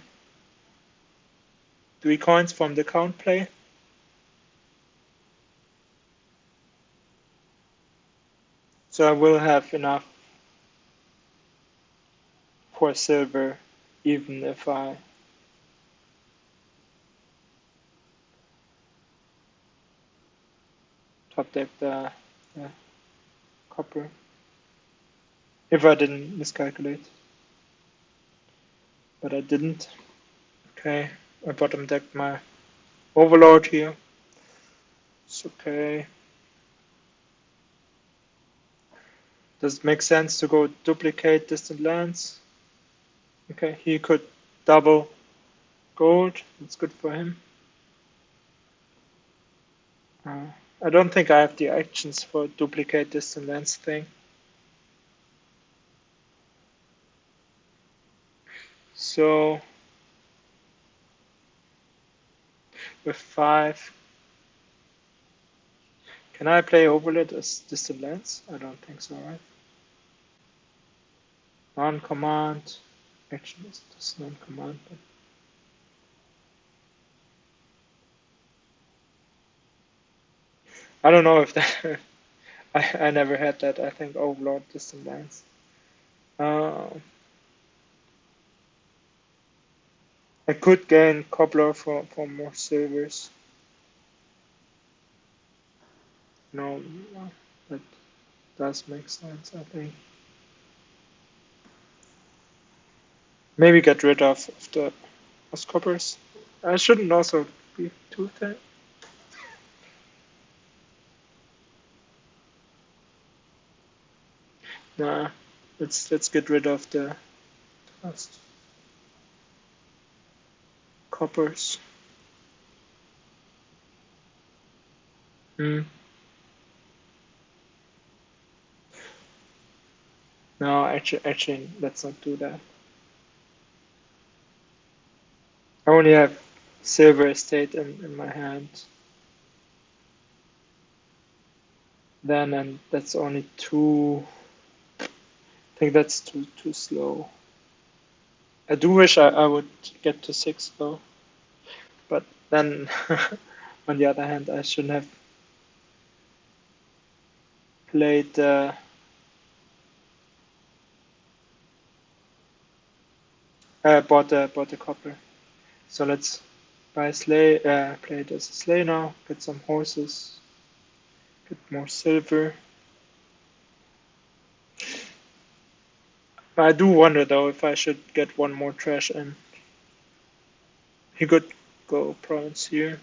3 coins from the count play. So I will have enough for silver, even if I top deck the copper. If I didn't miscalculate. but I didn't. Okay, I bottom decked my Overlord here. It's okay. Does it make sense to go duplicate distant lands? Okay, he could double gold. That's good for him. I don't think I have the actions for duplicate distant lands thing. So with 5, can I play Overlord as distant lands? I don't think so, right? Non-command. Action is just non-command. I don't know if that. I never had that. I think Overlord distant lands. Uh, I could gain Cobbler for more silvers. No, that does make sense, I think. Maybe get rid of the coppers. I shouldn't also be too thin. Nah, let's get rid of the first coppers. Hmm. No, actually, let's not do that. I only have silver estate in my hand. Then, and that's only 2. I think that's too slow. I do wish I would get to 6 though, but then on the other hand, I shouldn't have played bought the copper. So let's buy sleigh, play it as a sleigh now, get some horses, get more silver. I do wonder though if I should get one more trash in. He could go province here.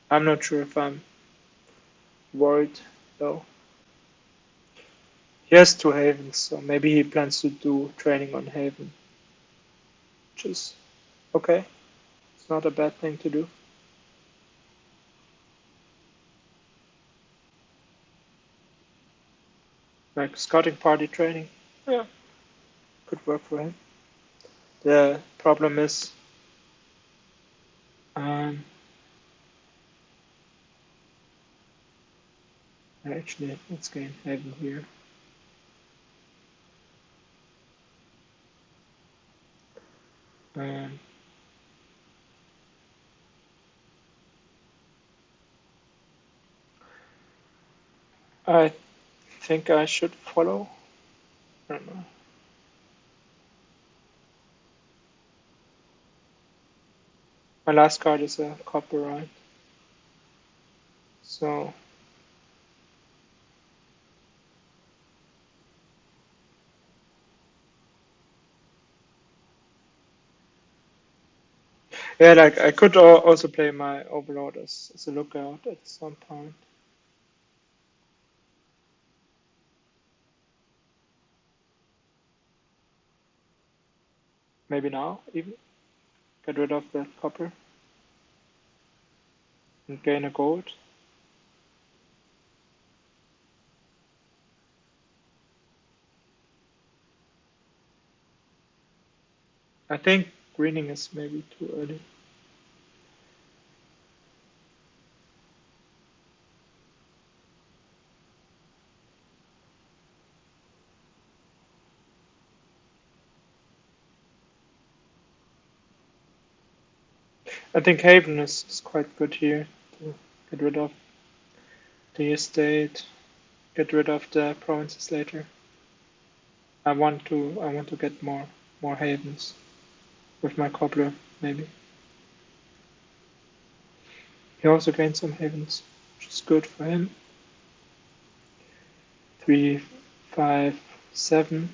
I'm not sure if I'm worried though. He has 2 havens, so maybe he plans to do training on haven, which is okay. It's not a bad thing to do. Like scouting party training. Yeah, could work for him. The problem is, um, actually, let's gain haven here. Um, I think I should follow. I don't know. My last card is a copper, right? So yeah, like I could also play my Overlord as a lookout at some point. Maybe now even get rid of the copper and gain a gold. I think greening is maybe too early. I think Haven is quite good here to get rid of the estate, get rid of the provinces later. I want to get more havens with my cobbler maybe. He also gained some havens, which is good for him. 3, 5, 7.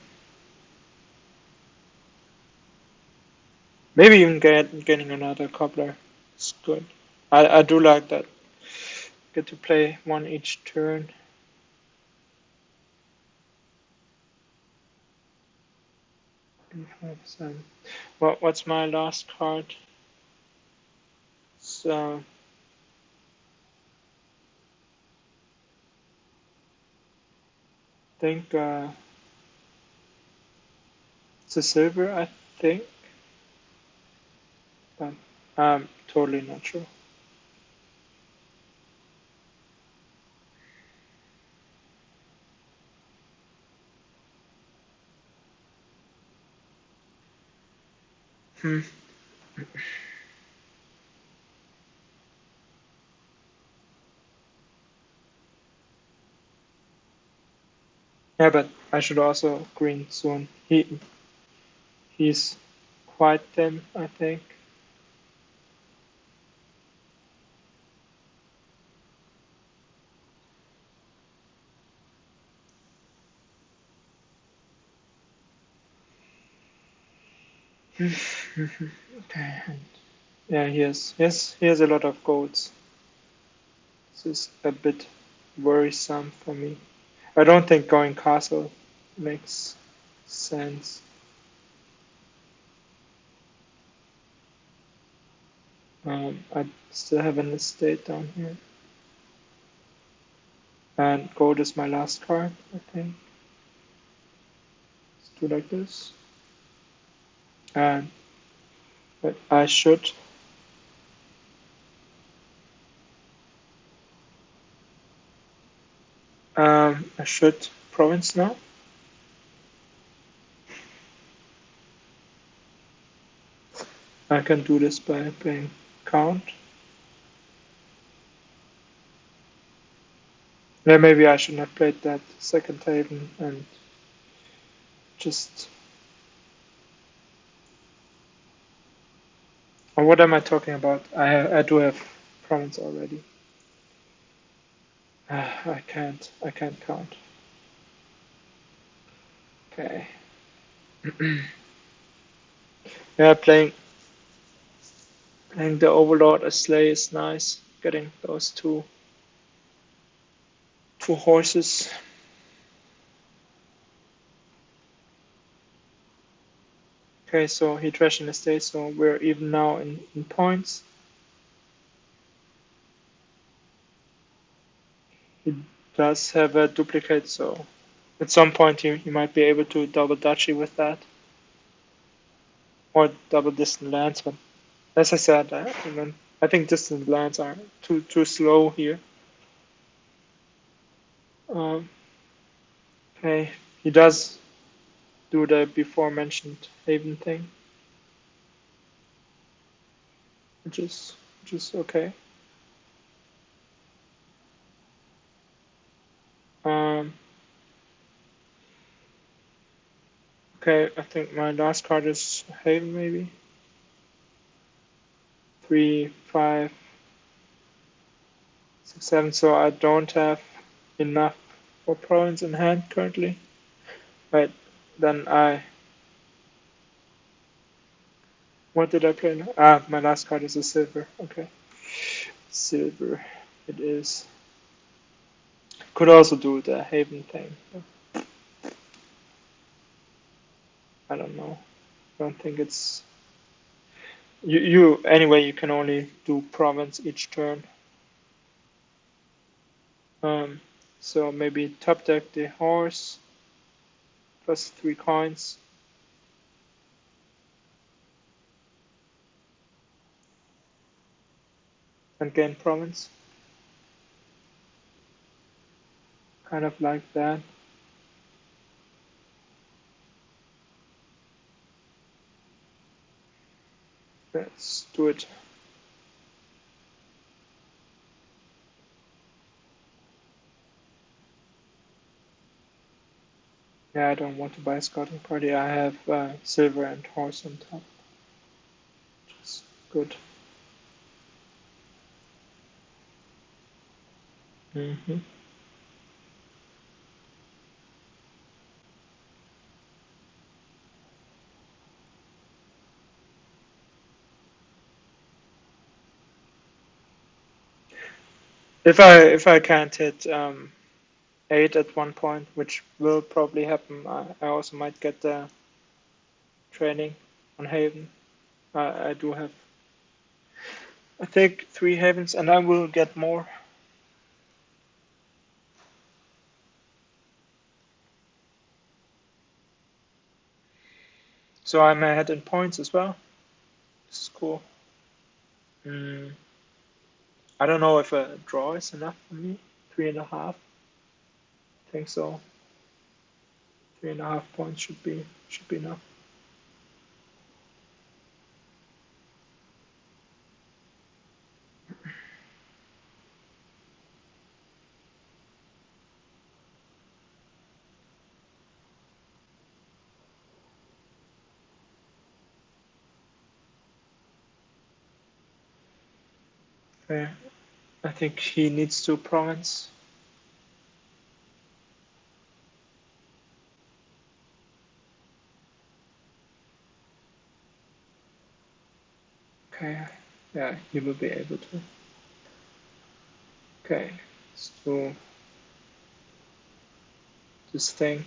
Maybe even getting another cobbler is good. I do like that. Get to play one each turn. Five, seven. What's my last card? So I think it's a silver, I think, but I'm totally not sure. Hmm. Yeah, but I should also green soon. He's quite thin, I think. Okay. Yeah, he has a lot of golds. This is a bit worrisome for me. I don't think going castle makes sense. I still have an estate down here. And gold is my last card, I think. Let's do like this. And but I should province now. I can do this by playing count. Yeah, maybe I shouldn't have played that second haven and just. Or what am I talking about? I do have province already. I can't count. Okay. Yeah, playing the Overlord as Slay is nice. Getting those two horses. Okay, so he trashed an estate, so we're even now in points. He does have a duplicate, so at some point he might be able to double duchy with that. Or double distant lands, but as I said, I think distant lands are too slow here. Um, okay, he does do the before mentioned haven thing, which is okay. Um, okay, I think my last card is haven maybe. 3, 5, 6, 7. So I don't have enough for province in hand currently. Right, then what did I play now? My last card is a silver. Okay, silver it is. Could also do the haven thing. But I don't know. I don't think it's you anyway. You can only do province each turn. Um, so maybe top deck the horse plus 3 coins and gain province. Kind of like that. Let's do it. Yeah, I don't want to buy a scouting party. I have silver and horse on top, which is good. Hmm. If I can't hit 8 at one point, which will probably happen, I also might get the training on Haven. I do have, I think, 3 Havens, and I will get more. So I'm ahead in points as well. This is cool. Mm, I don't know if a draw is enough for me. 3.5. I think so. 3.5 points should be enough. Okay. I think he needs to province. Okay. Yeah, he will be able to. Okay. Let's do this thing.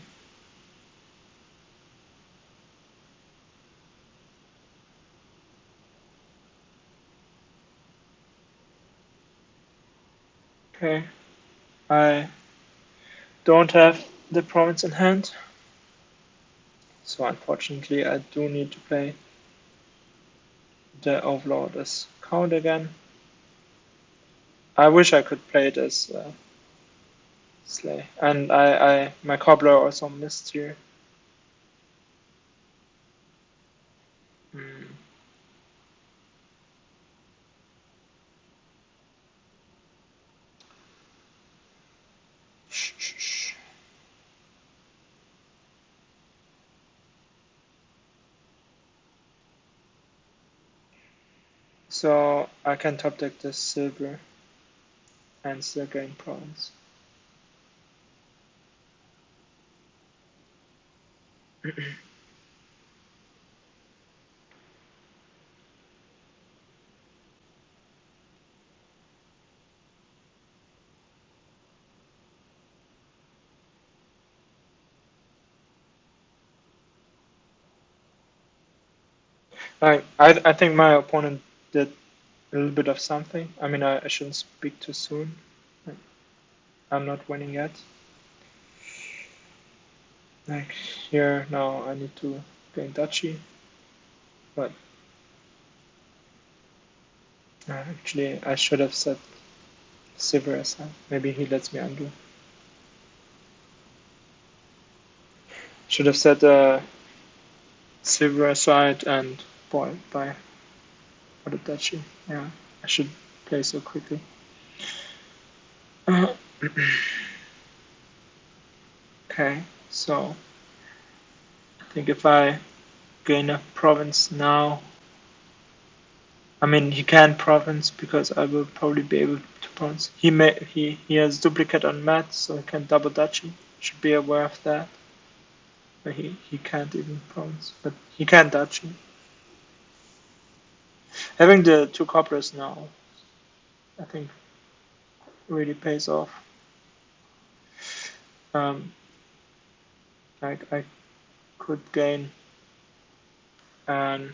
Okay. I don't have the province in hand. So unfortunately I do need to play the Overlord as count again. I wish I could play it as Slay. And my cobbler also missed here. Hmm. Shh, shh, shh. So I can top deck the silver and still gain province. I think my opponent did a little bit of something. I mean, I shouldn't speak too soon. I'm not winning yet. Like here now, I need to gain duchy, but actually I should have set silver aside. Maybe he lets me undo. Should have set silver aside and boy buy for the duchy. Yeah, I should play so quickly. Okay, so I think if I gain a province now, I mean he can province because I will probably be able to province. He has duplicate on mat, so he can double duchy. Should be aware of that. But he can't even province, but he can duchy. Having the 2 copperers now, I think really pays off. Um, I could gain an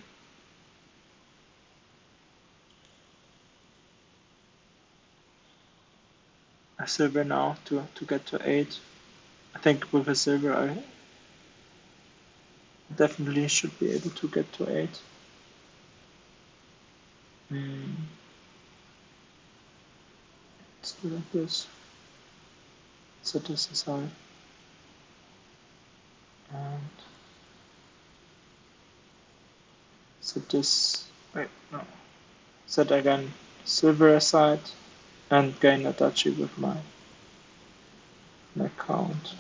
a silver now to get to 8. I think with a silver I definitely should be able to get to 8. Hmm. Let's do like this. Set this aside. And set this. Wait, no. Set again silver aside and gain a duchy with my count.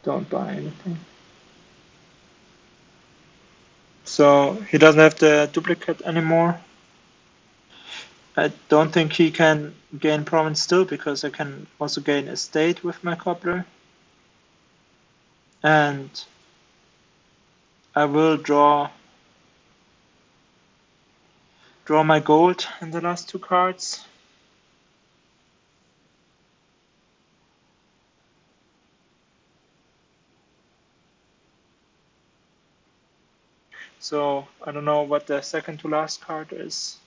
Don't buy anything. So he doesn't have the duplicate anymore. I don't think he can gain province still because I can also gain estate with my cobbler. And I will draw my gold in the last two cards. So I don't know what the second to last card is,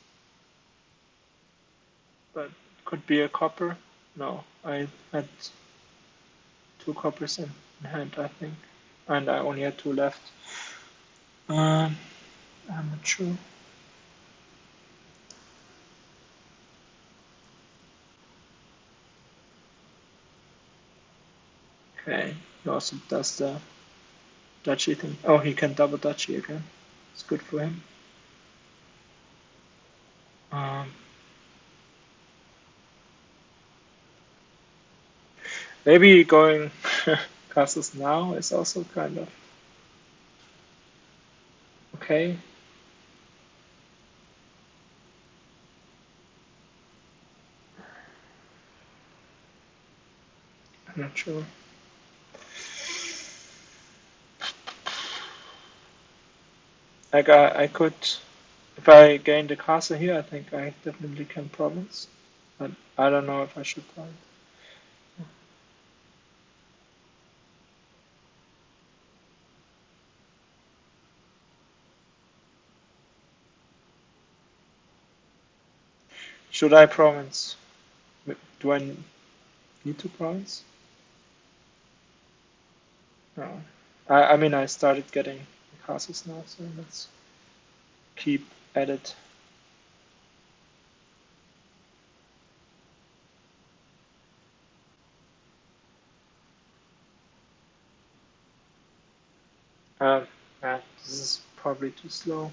but it could be a copper. No, I had two coppers in hand, I think, and I only had two left. I'm not sure. Okay, he also does the Dutchy thing. Oh, he can double Dutchy again. It's good for him. Um, maybe going castles now is also kind of okay. I'm not sure. Like I could, if I gain the castle here, I think I definitely can province. But I don't know if I should try. Should I province? Do I need to province? No. I mean, I started getting castles now, so let's keep at it. Yeah, this is probably too slow.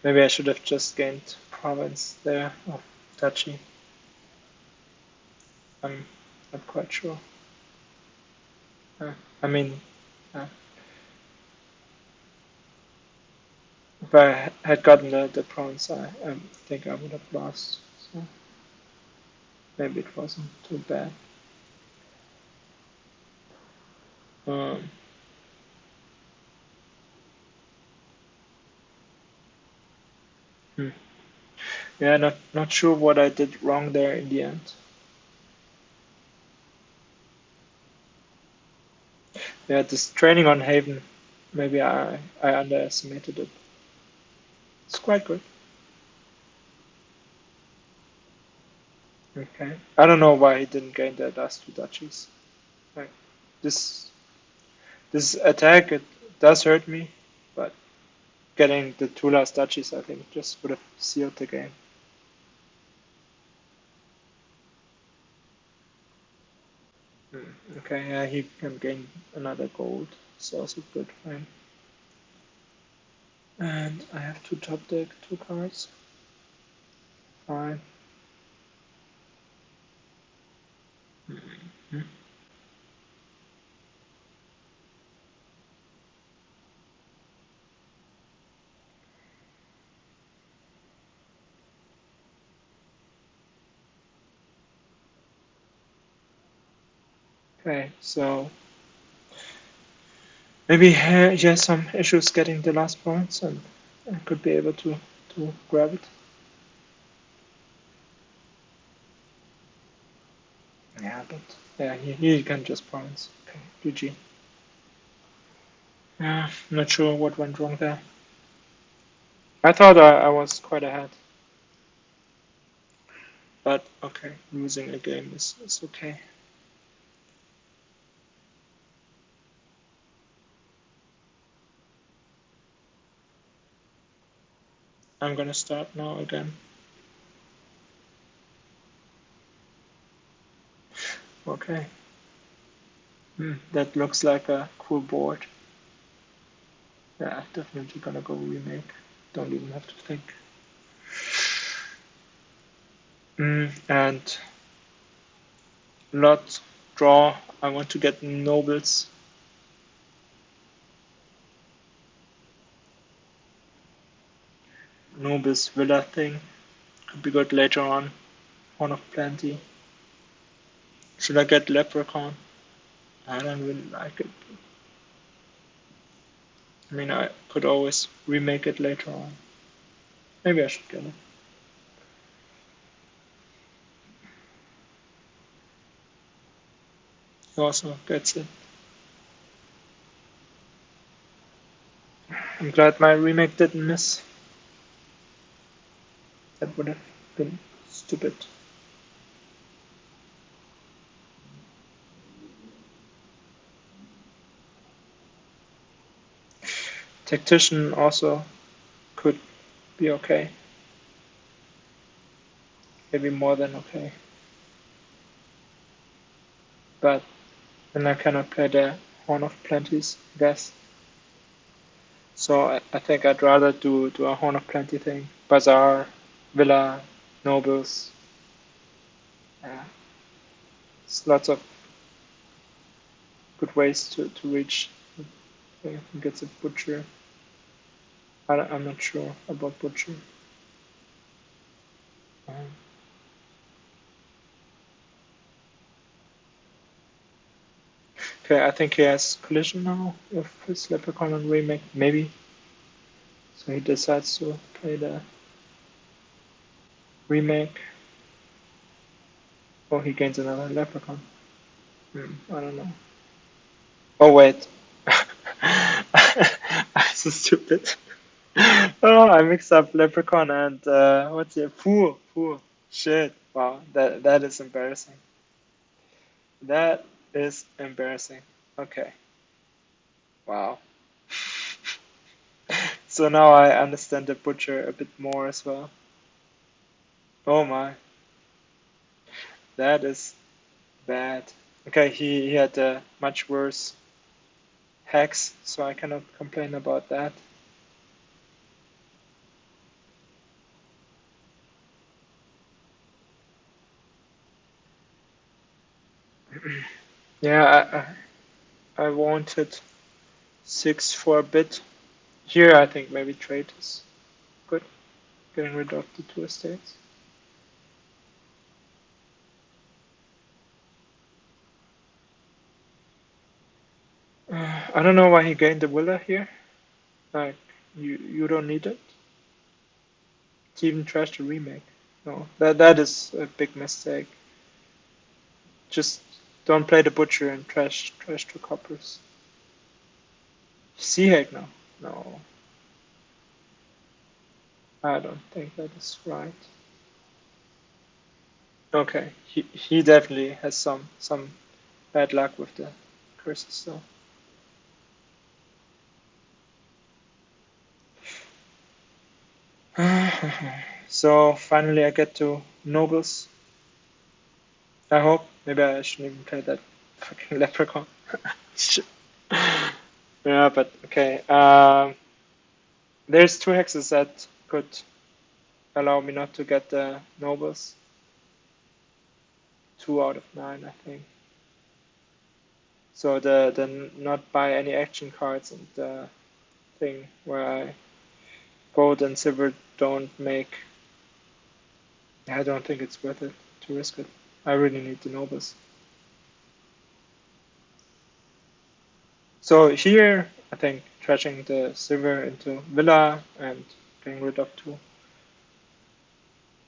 Maybe I should have just gained province there. Oh, touchy. I'm not quite sure. I mean, uh, if I had gotten the province, I think I would have lost. So maybe it wasn't too bad. Um, hmm. Yeah, not sure what I did wrong there in the end. Yeah, this training on Haven, maybe I underestimated it. It's quite good. Okay. I don't know why he didn't gain the last two duchies. Like this this attack, it does hurt me, but getting the two last duchies, I think, just would have sealed the game. Okay, yeah, he can gain another gold. It's also good for him. And I have to top deck two cards. Fine. Mhm. Okay, so maybe he has some issues getting the last points, and I could be able to grab it. Yeah, but yeah, he can just points. Okay, GG. Yeah, not sure what went wrong there. I thought I was quite ahead, but okay, losing a game is okay. I'm gonna start now again. Okay. That looks like a cool board. Yeah, definitely gonna go remake. Don't even have to think. And lot draw. I want to get nobles. Nobles villa thing. Could be good later on. One of plenty. Should I get leprechaun? I don't really like it. I mean, I could always remake it later on. Maybe I should get it. He also gets it. I'm glad my remake didn't miss. That would have been stupid. Tactician also could be okay. Maybe more than okay. But then I cannot play the Horn of Plenties, I guess. So I think I'd rather do a Horn of Plenty thing. Bazaar, Villa, Nobles. Yeah. There's lots of good ways to reach. I think it's a Butcher. I'm not sure about Butcher. Um, okay, I think he has Collision now with his Leprechaun on remake, maybe. So he decides to play the remake. Or he gains another Leprechaun. I don't know. Oh wait. I'm so stupid. Oh, I mixed up Leprechaun and what's it? Fool. Fool. Shit. Wow, that is embarrassing. That is embarrassing. Okay. Wow. So now I understand the butcher a bit more as well. Oh my, that is bad. Okay, he had a much worse hex, so I cannot complain about that. Yeah, I wanted 6 for a bit. Here I think maybe trade is good, getting rid of the 2 estates. I don't know why he gained the villa here. Like, you don't need it. He even trashed the remake. No, that is a big mistake. Just don't play the butcher and trash 2 coppers. Sea hack now. No, I don't think that is right. Okay, he definitely has some bad luck with the curses though. So finally I get to nobles. I hope. Maybe I shouldn't even play that fucking leprechaun. Yeah, but okay. There's 2 hexes that could allow me not to get the nobles. 2 out of 9, I think. So the not buy any action cards and the thing where I gold and silver don't make. I don't think it's worth it to risk it. I really need the nobles. So here, I think trashing the silver into villa and getting rid of 2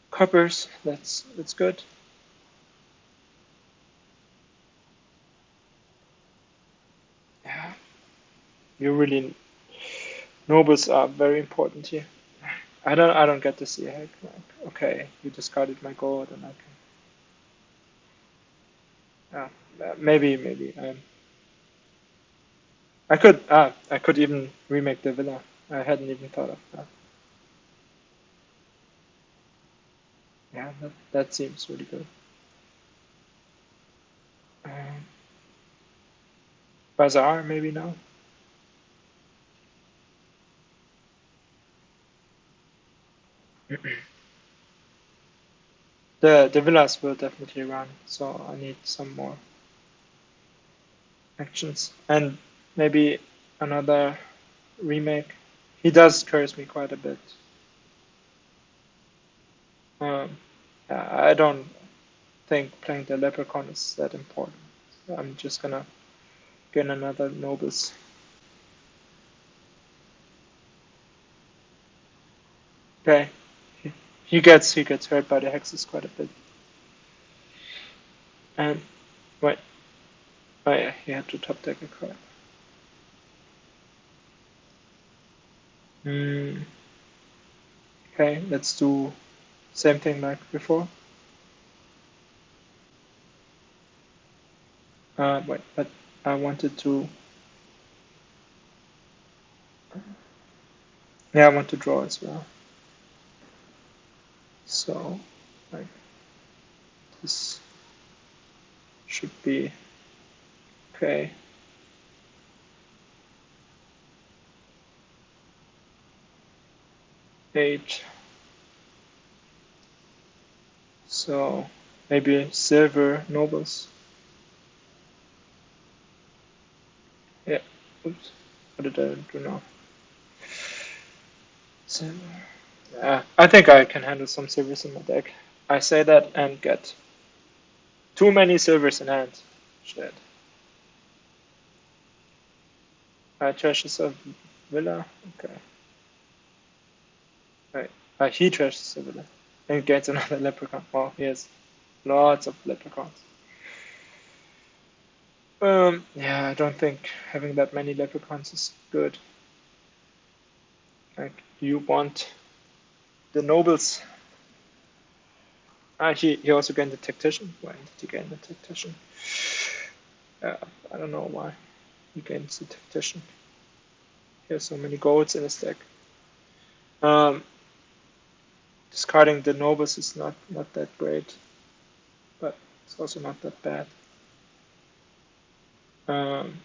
coppers. That's good. Yeah, you really nobles are very important here. I don't get to see a heck. Like, okay, you discarded my gold and I can. Maybe I could even remake the villa. I hadn't even thought of that. Yeah, that seems really good. Um, Bazaar maybe now. The villas will definitely run, so I need some more actions and maybe another remake. He does curse me quite a bit. Um, I don't think playing the leprechaun is that important. I'm just gonna get another nobles. Okay. He gets hurt by the hexes quite a bit. And wait. Oh yeah, he had to top deck a card. Okay, let's do same thing like before. Wait, but I wanted to. Yeah, I want to draw as well. So, like, this should be okay. Eight. So maybe silver nobles. Yeah. Oops. What did I do now? Silver. Yeah, I think I can handle some silvers in my deck. I say that and get too many silvers in hand. Shit. I trashes a villa. Okay. Right. He trashes a villa and gets another leprechaun. Wow, he has lots of leprechauns. Yeah, I don't think having that many leprechauns is good. Like, you want the nobles. He also gained the tactician. Why did he gain the tactician? I don't know why he gains the tactician. He has so many golds in his deck. Um, Discarding the nobles is not that great, but it's also not that bad. Um,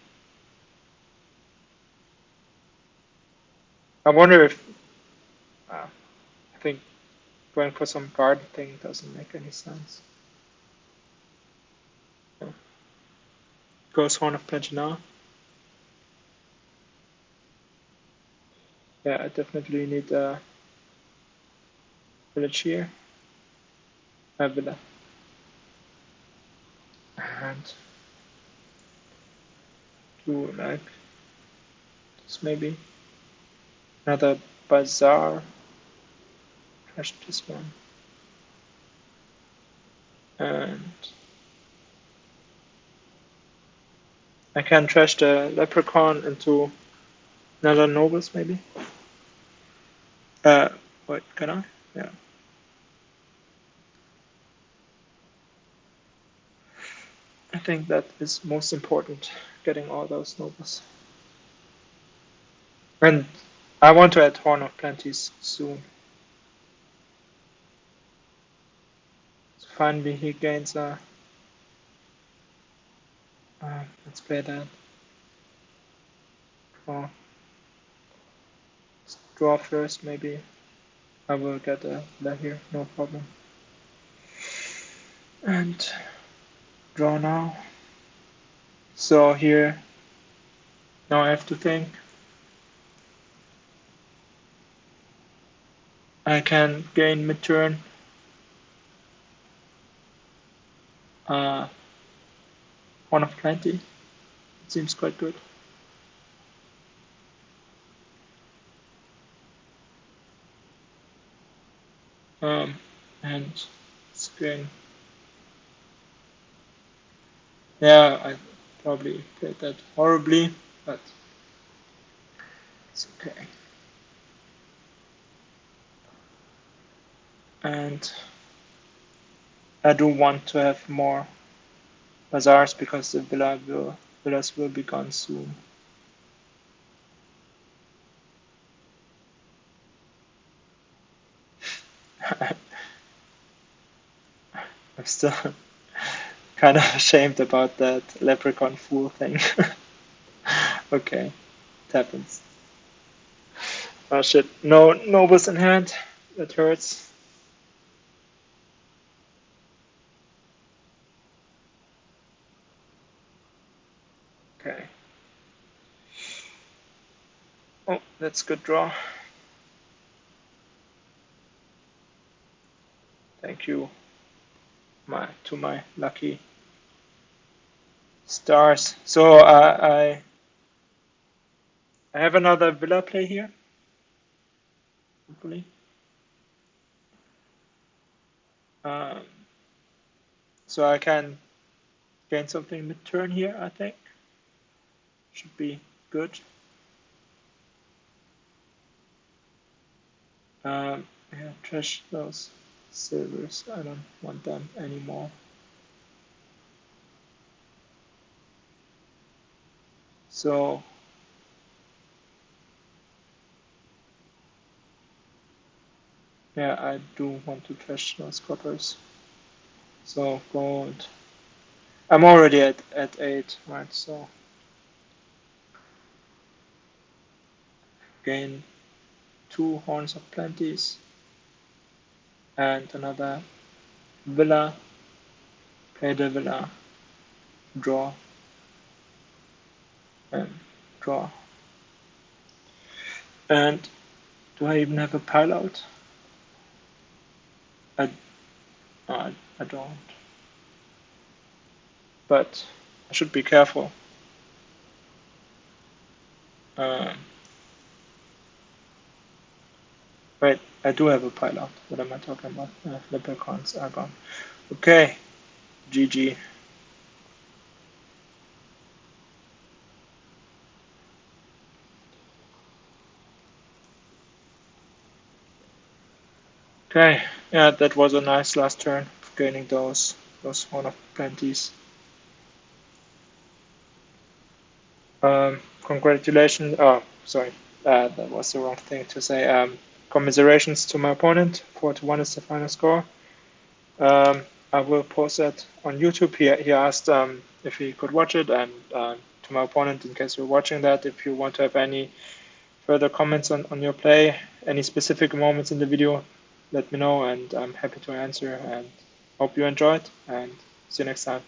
I wonder if I think going for some garden thing doesn't make any sense. Yeah. Goes Horn of Plenty now. Yeah, I definitely need a village here. A villa. And do like this maybe. Another bazaar. Trash this one. And I can trash the leprechaun into another nobles maybe. Uh, what can I? Yeah. I think that is most important, getting all those nobles. And I want to add Horn of Plenties soon. So finally he gains a. Let's play that. Draw. Let's draw first, maybe. I will get a villa here, no problem. And draw now. So here, now I have to think. I can gain mid-turn. Uh, One of plenty. It seems quite good. And it's going. Yeah, I probably played that horribly, but it's okay. And I do want to have more bazaars because the villas will be gone soon. I'm still kind of ashamed about that leprechaun fool thing. Okay, it happens. Oh shit, no nobles in hand. That hurts. Okay. Oh, that's good draw. Thank you, my lucky stars. So I have another villa play here, hopefully. Um, so I can gain something mid-turn here, I think. Should be good. Yeah, trash those silvers. I don't want them anymore. So yeah, I do want to trash those coppers. So gold. I'm already at 8, right? So gain 2 horns of plenties and another villa. Play the villa. Draw and draw. And do I even have a pile out? I, I don't. But I should be careful. Um, Wait, I do have a pile out. What am I talking about? Leprechauns are gone. Okay, GG. Okay, yeah, that was a nice last turn, gaining those one of plenties. Congratulations. Oh, sorry, that was the wrong thing to say. Commiserations to my opponent. 4-1 is the final score. I will post that on YouTube. He asked if he could watch it, and to my opponent, in case you're watching that, if you want to have any further comments on your play, any specific moments in the video, let me know, and I'm happy to answer. And hope you enjoyed, and see you next time.